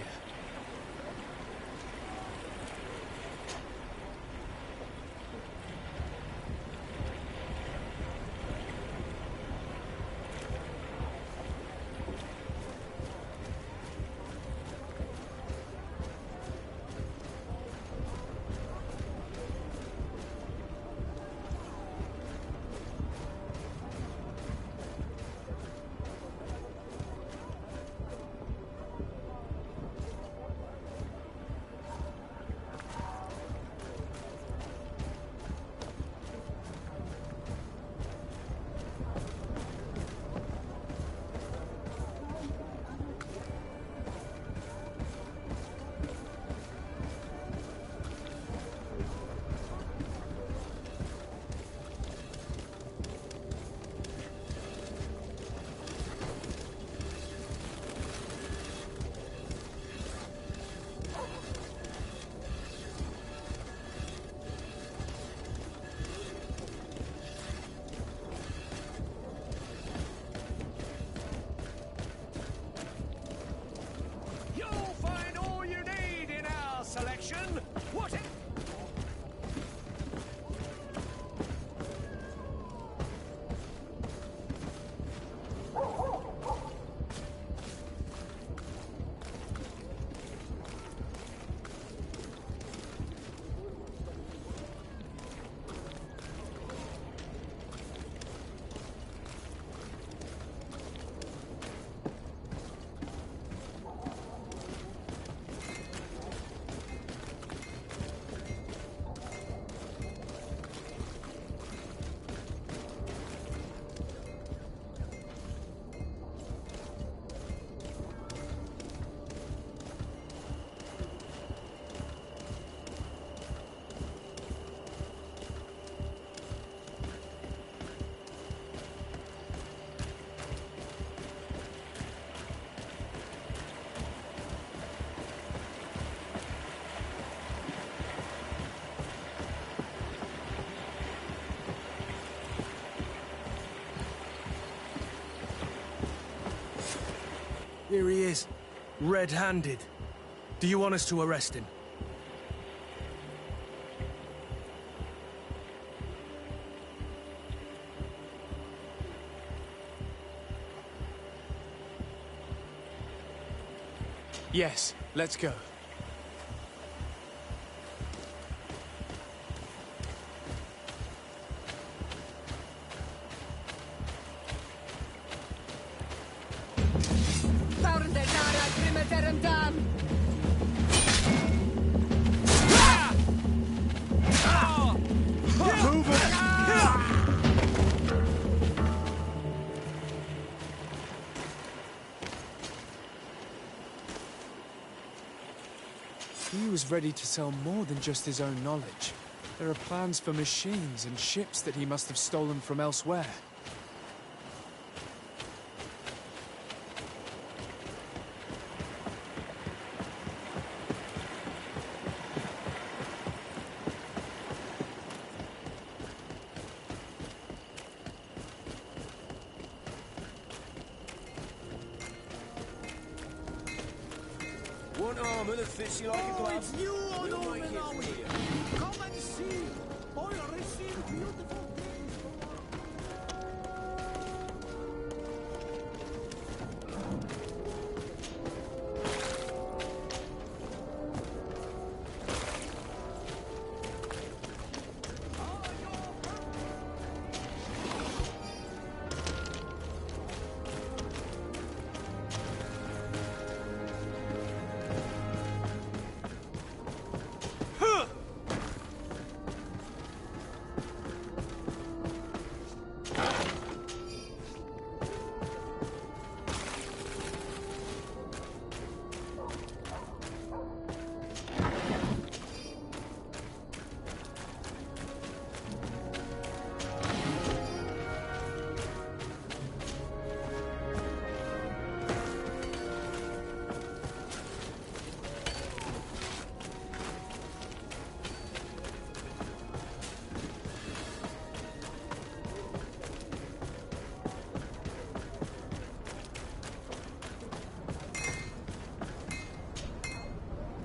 Here he is, red-handed. Do you want us to arrest him? Yes, let's go. He was ready to sell more than just his own knowledge. There are plans for machines and ships that he must have stolen from elsewhere. One armor that fits you like a glove. It's you, We'll make it for you. Come and see. I received beautiful things.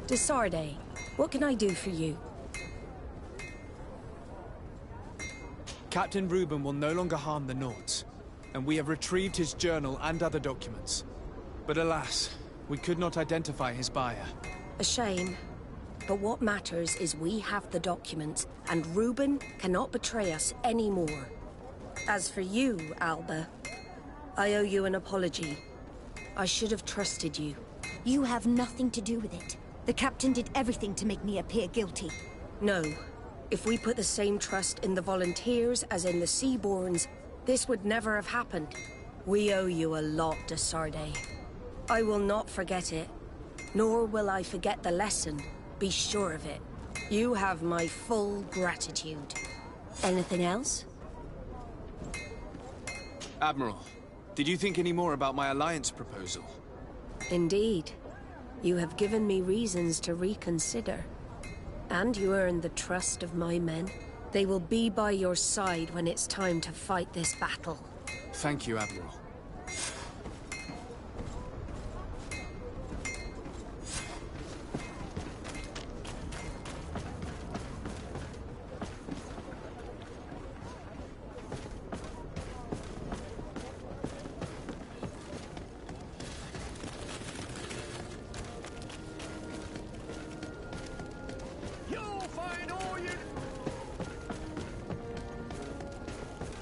Desarde, what can I do for you? Captain Reuben will no longer harm the Nauts, and we have retrieved his journal and other documents. But alas, we could not identify his buyer. A shame. But what matters is we have the documents, and Reuben cannot betray us anymore. As for you, Alba, I owe you an apology. I should have trusted you. You have nothing to do with it. The captain did everything to make me appear guilty. No. If we put the same trust in the volunteers as in the Seaborns, this would never have happened. We owe you a lot, Desarde. I will not forget it, nor will I forget the lesson. Be sure of it. You have my full gratitude. Anything else? Admiral, did you think any more about my alliance proposal? Indeed. You have given me reasons to reconsider. And you earned the trust of my men. They will be by your side when it's time to fight this battle. Thank you, Admiral.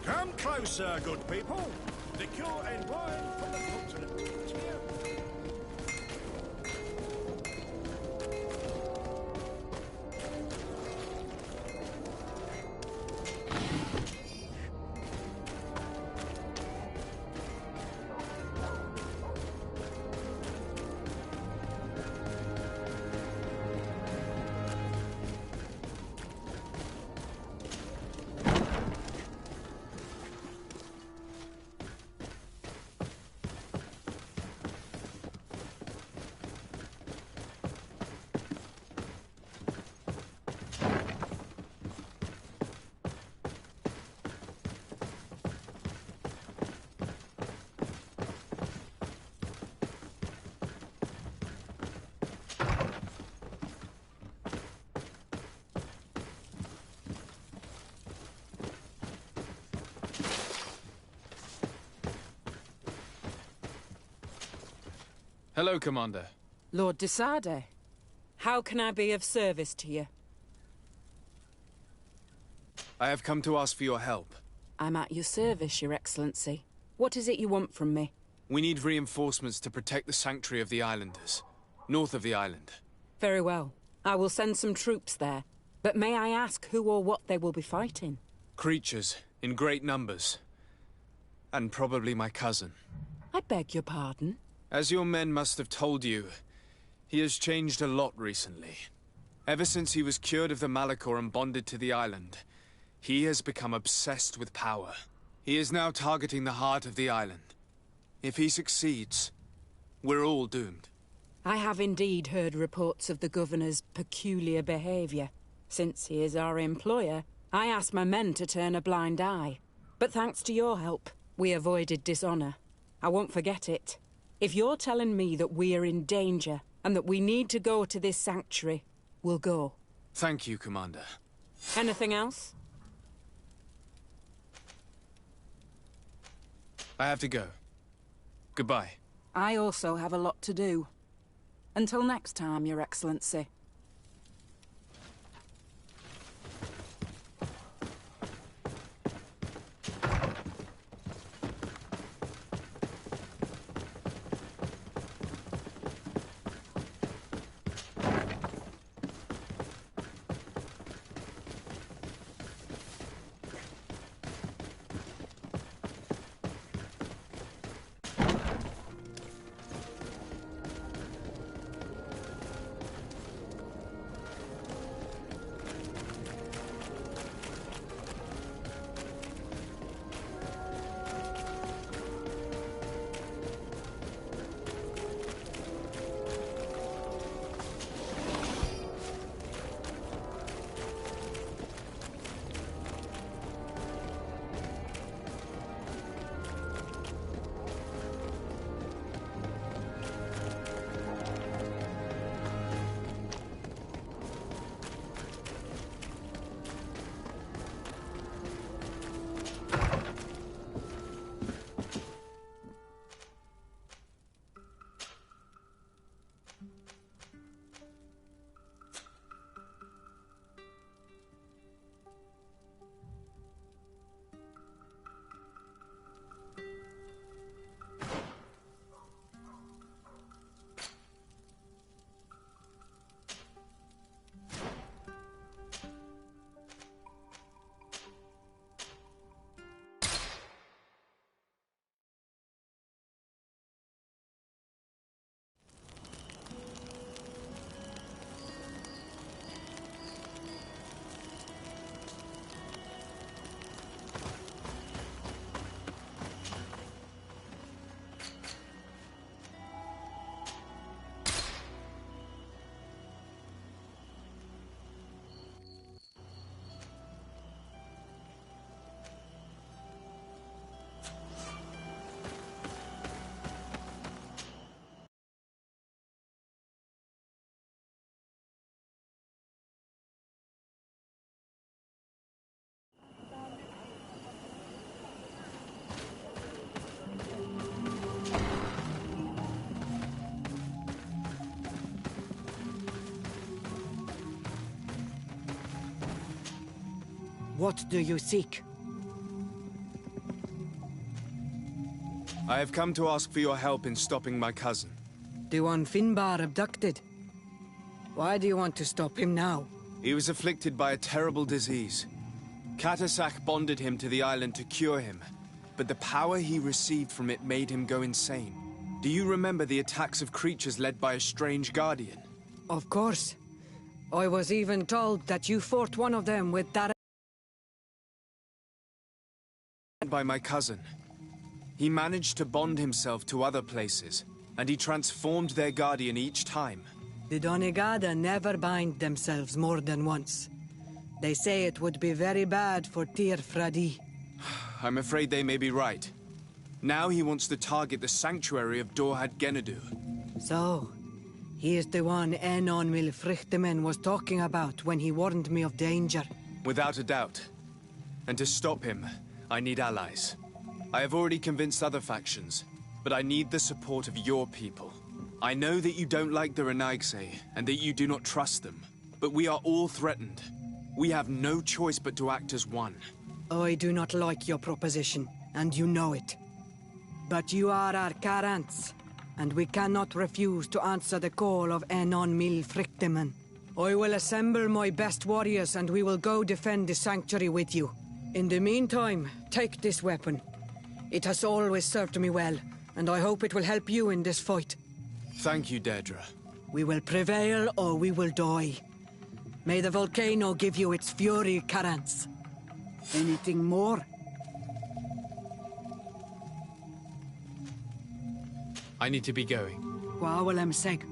Come closer, good people. Liqueur and wine from the continent. Cheer. Hello, Commander. Lord de Sardet, how can I be of service to you? I have come to ask for your help. I'm at your service, Your Excellency. What is it you want from me? We need reinforcements to protect the sanctuary of the Islanders, north of the island. Very well. I will send some troops there. But may I ask who or what they will be fighting? Creatures, in great numbers. And probably my cousin. I beg your pardon? As your men must have told you, he has changed a lot recently. Ever since he was cured of the Malachor and bonded to the island, he has become obsessed with power. He is now targeting the heart of the island. If he succeeds, we're all doomed. I have indeed heard reports of the Governor's peculiar behavior. Since he is our employer, I asked my men to turn a blind eye. But thanks to your help, we avoided dishonor. I won't forget it. If you're telling me that we are in danger, and that we need to go to this sanctuary, we'll go. Thank you, Commander. Anything else? I have to go. Goodbye. I also have a lot to do. Until next time, Your Excellency. What do you seek? I have come to ask for your help in stopping my cousin. The one Finbar abducted. Why do you want to stop him now? He was afflicted by a terrible disease. Katasak bonded him to the island to cure him, but the power he received from it made him go insane. Do you remember the attacks of creatures led by a strange guardian? Of course. I was even told that you fought one of them with that... By my cousin. He managed to bond himself to other places, and he transformed their guardian each time. The Donegada never bind themselves more than once. They say it would be very bad for Tyr Fradi. I'm afraid they may be right. Now he wants to target the sanctuary of Dorhad Genadu. So, he is the one Enon Milfrichtemen was talking about when he warned me of danger. Without a doubt. And to stop him, I need allies. I have already convinced other factions, but I need the support of your people. I know that you don't like the Renaigse, and that you do not trust them. But we are all threatened. We have no choice but to act as one. I do not like your proposition, and you know it. But you are our Carants, and we cannot refuse to answer the call of Enon Mil Frichteman. I will assemble my best warriors, and we will go defend the sanctuary with you. In the meantime, take this weapon. It has always served me well, and I hope it will help you in this fight. Thank you, Deirdre. We will prevail or we will die. May the volcano give you its fury, Carants. Anything more? I need to be going. Wawalem Seg.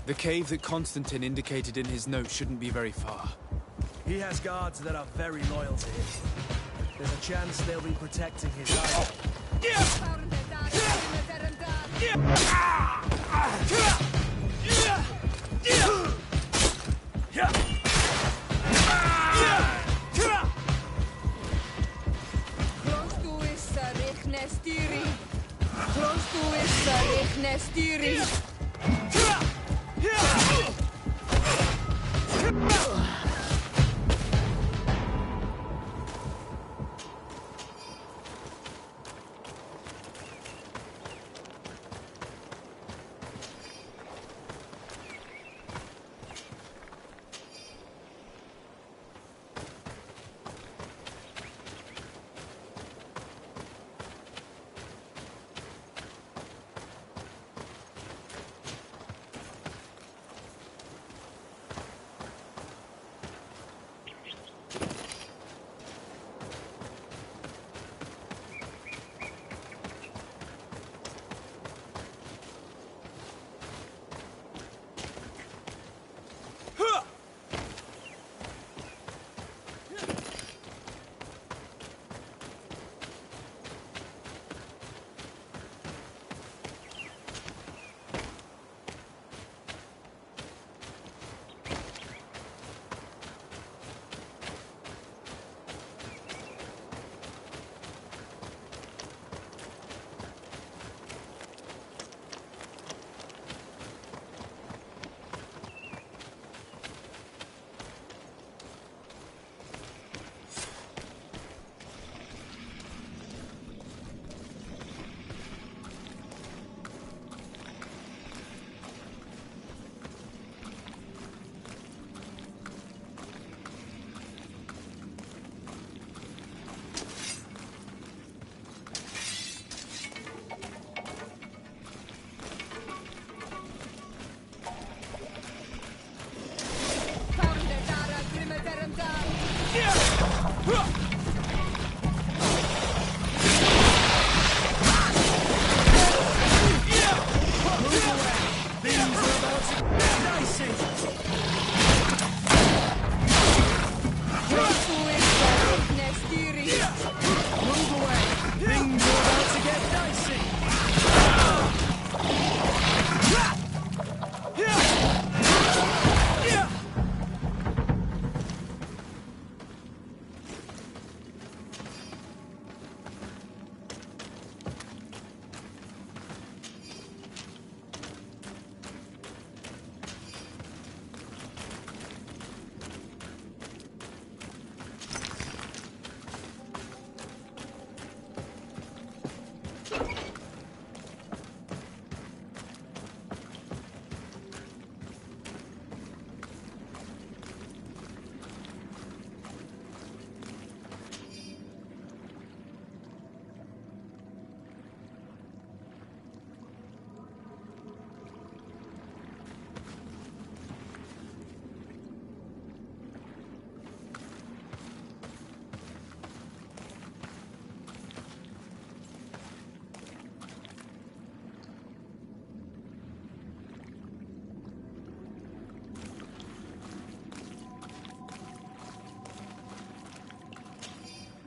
The cave that Constantine indicated in his note shouldn't be very far. He has guards that are very loyal to him. There's a chance they'll be protecting his island.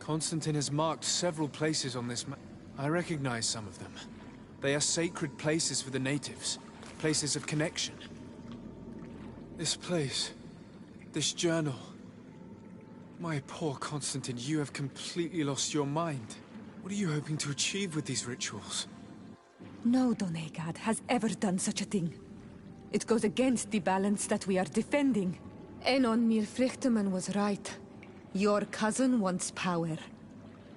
Constantine has marked several places on this map. I recognize some of them. They are sacred places for the natives, places of connection. This place, this journal. My poor Constantine, you have completely lost your mind. What are you hoping to achieve with these rituals? No Donegad has ever done such a thing. It goes against the balance that we are defending. Enon Mir Frichtemann was right. Your cousin wants power.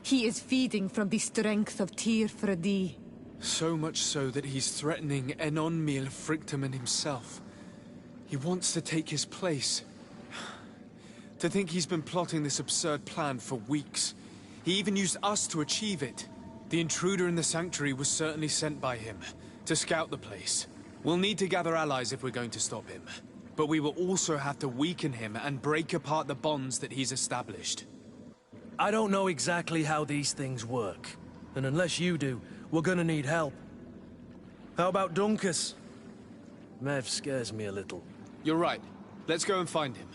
He is feeding from the strength of Tyr Fredi. So much so that he's threatening Enonmil Frichtemann himself. He wants to take his place. To think he's been plotting this absurd plan for weeks. He even used us to achieve it. The intruder in the sanctuary was certainly sent by him, to scout the place. We'll need to gather allies if we're going to stop him. But we will also have to weaken him and break apart the bonds that he's established. I don't know exactly how these things work. And unless you do, we're gonna need help. How about Dunkus? Mev scares me a little. You're right. Let's go and find him.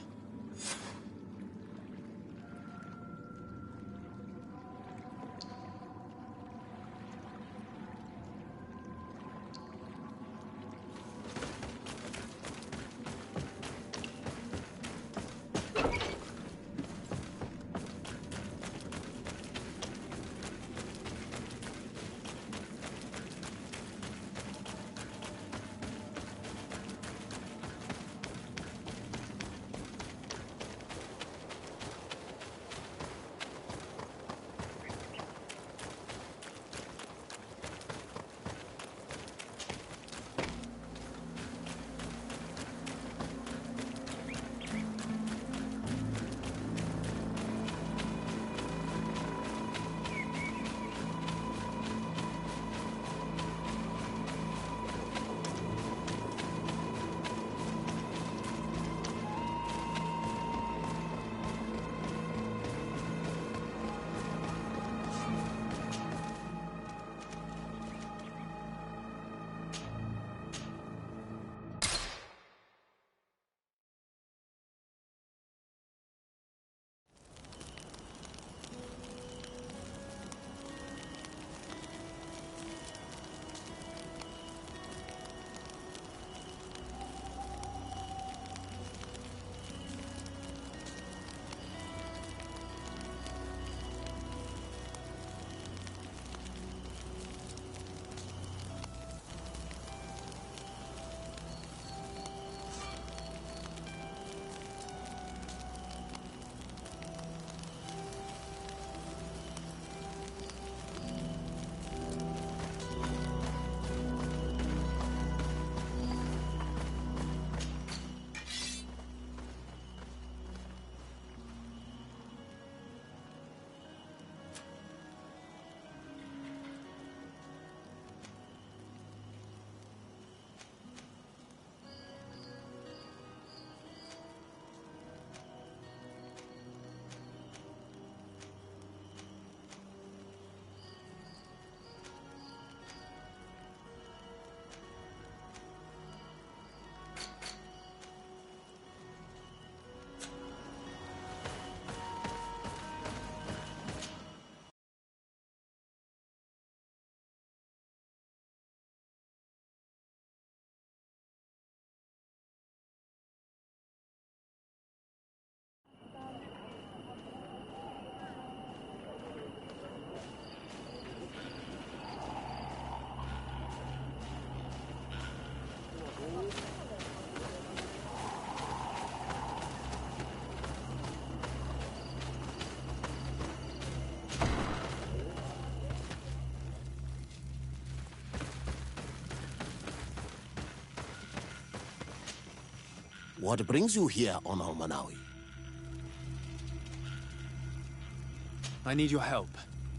What brings you here on Almanawi? I need your help.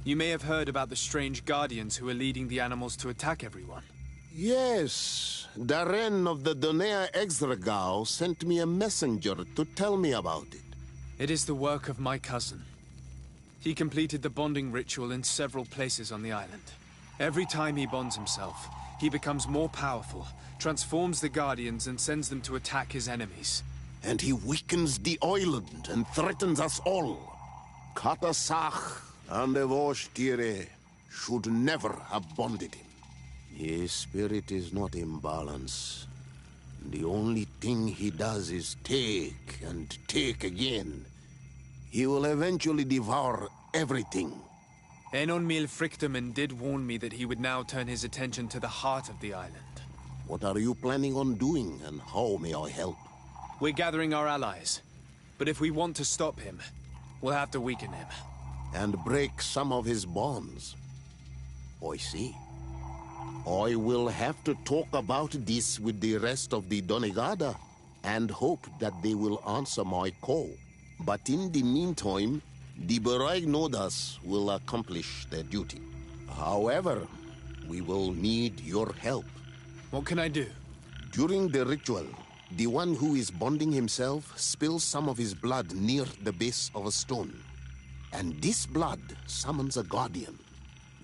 You may have heard about the strange guardians who are leading the animals to attack everyone. Yes, Darren of the Donea Exregao sent me a messenger to tell me about it. It is the work of my cousin. He completed the bonding ritual in several places on the island. Every time he bonds himself, he becomes more powerful, transforms the Guardians and sends them to attack his enemies. And he weakens the island and threatens us all. Katasach and Evosh Tire should never have bonded him. His spirit is not in balance. The only thing he does is take and take again. He will eventually devour everything. Enon Frichtemann did warn me that he would now turn his attention to the heart of the island. What are you planning on doing, and how may I help? We're gathering our allies. But if we want to stop him, we'll have to weaken him. And break some of his bonds. I see. I will have to talk about this with the rest of the Donegada, and hope that they will answer my call. But in the meantime, the Beraignodas will accomplish their duty. However, we will need your help. What can I do? During the ritual, the one who is bonding himself spills some of his blood near the base of a stone. And this blood summons a guardian.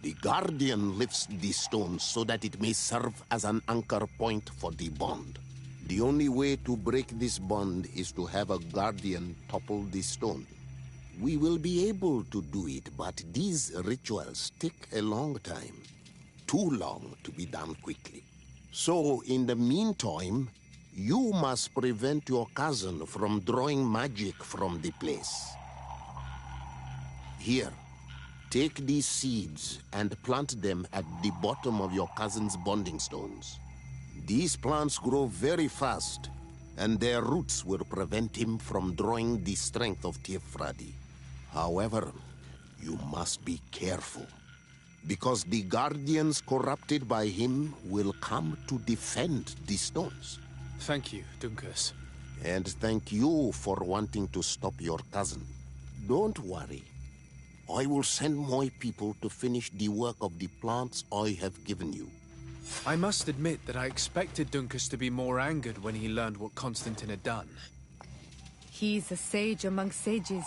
The guardian lifts the stone so that it may serve as an anchor point for the bond. The only way to break this bond is to have a guardian topple the stone. We will be able to do it, but these rituals take a long time. Too long to be done quickly. So, in the meantime, you must prevent your cousin from drawing magic from the place. Here, take these seeds and plant them at the bottom of your cousin's bonding stones. These plants grow very fast, and their roots will prevent him from drawing the strength of Tifradi. However, you must be careful, because the guardians corrupted by him will come to defend the stones. Thank you, Dunkus. And thank you for wanting to stop your cousin. Don't worry. I will send my people to finish the work of the plants I have given you. I must admit that I expected Dunkus to be more angered when he learned what Constantine had done. He's a sage amongst sages,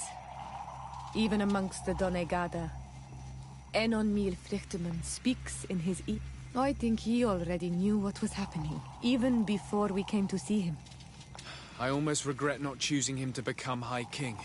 even amongst the Donegada. Enon Mir Frichterman speaks in his ear. I think he already knew what was happening, even before we came to see him. I almost regret not choosing him to become High King.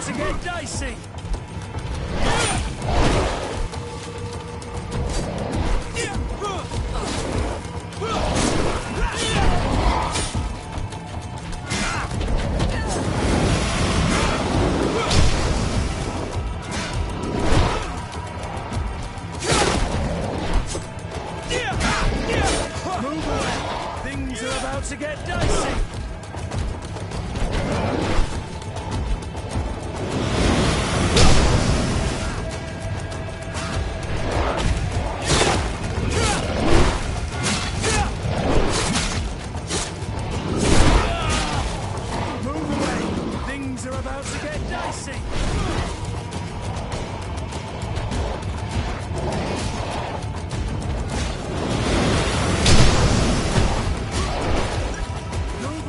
To get dicey! Move away! Things are about to get dicey! Move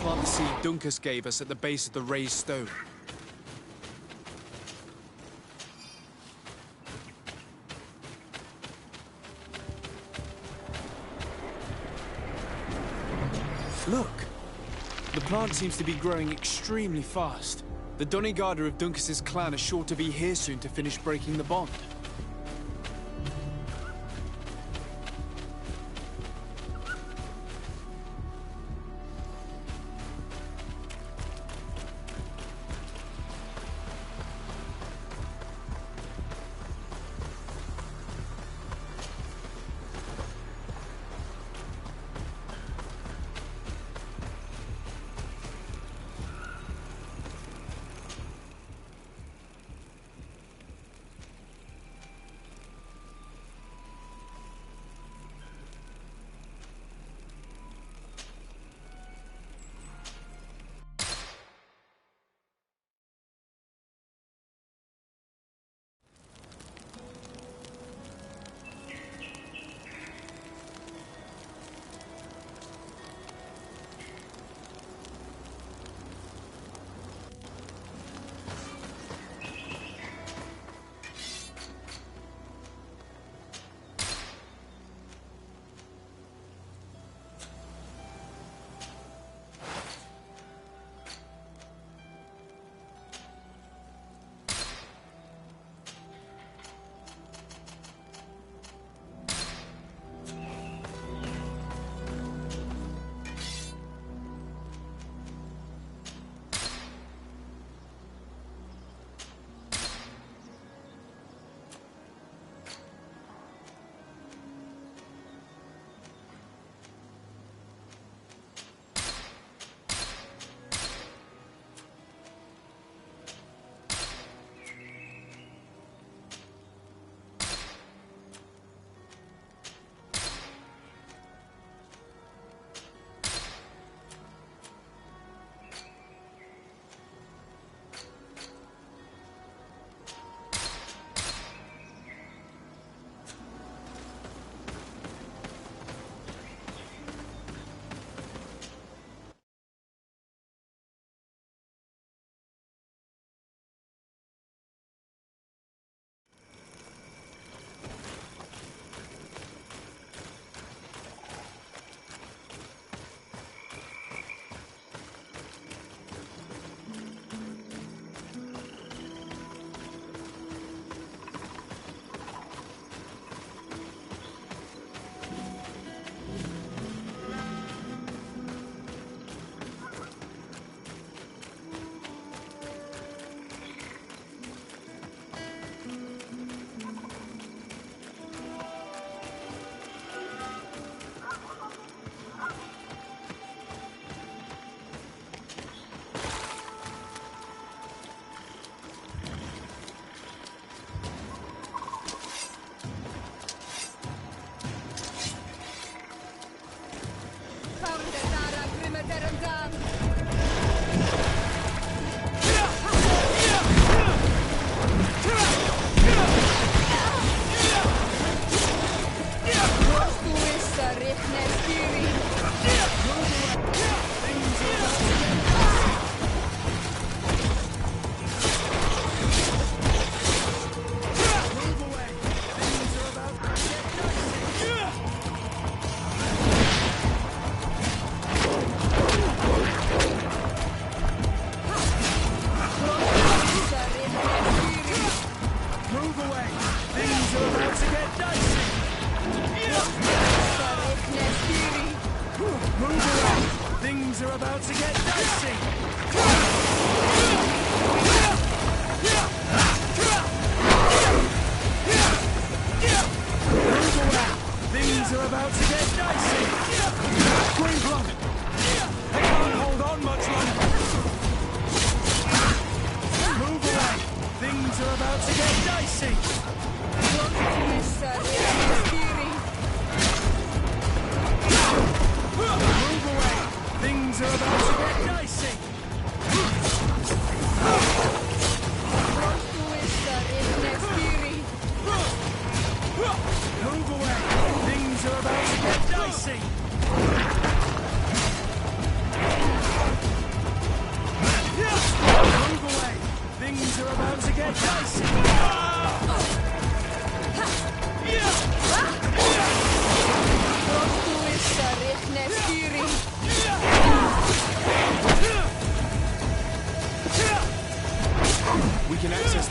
plant the seed Dunkus gave us at the base of the raised stone. Look! The plant seems to be growing extremely fast. The Donegada of Dunkus's clan are sure to be here soon to finish breaking the bond. Things are about to get dicey!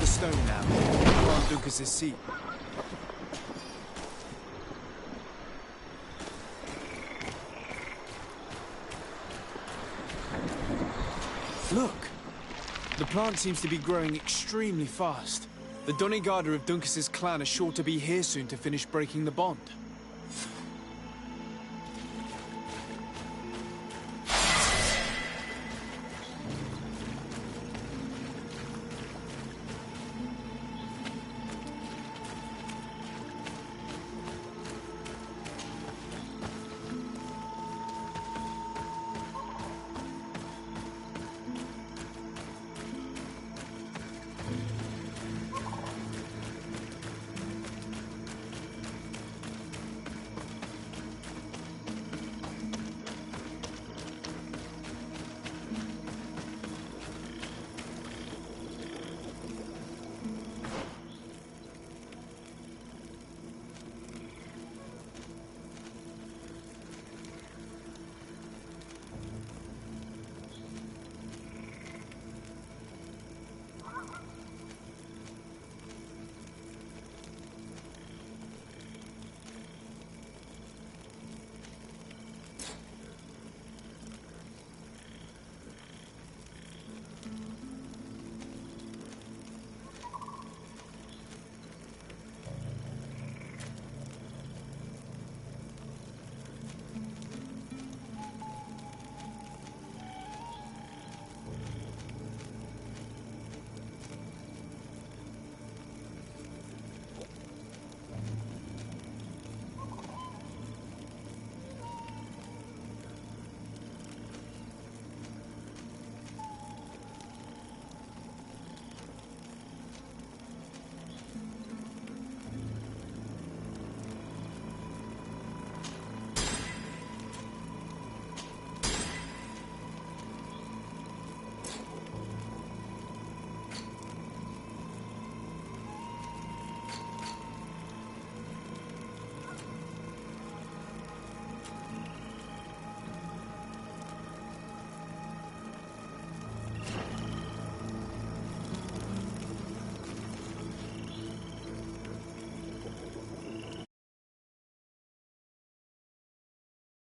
the stone now. Plant Ducas's seat. Look! The plant seems to be growing extremely fast. The Donegada of Duncas's clan are sure to be here soon to finish breaking the bond.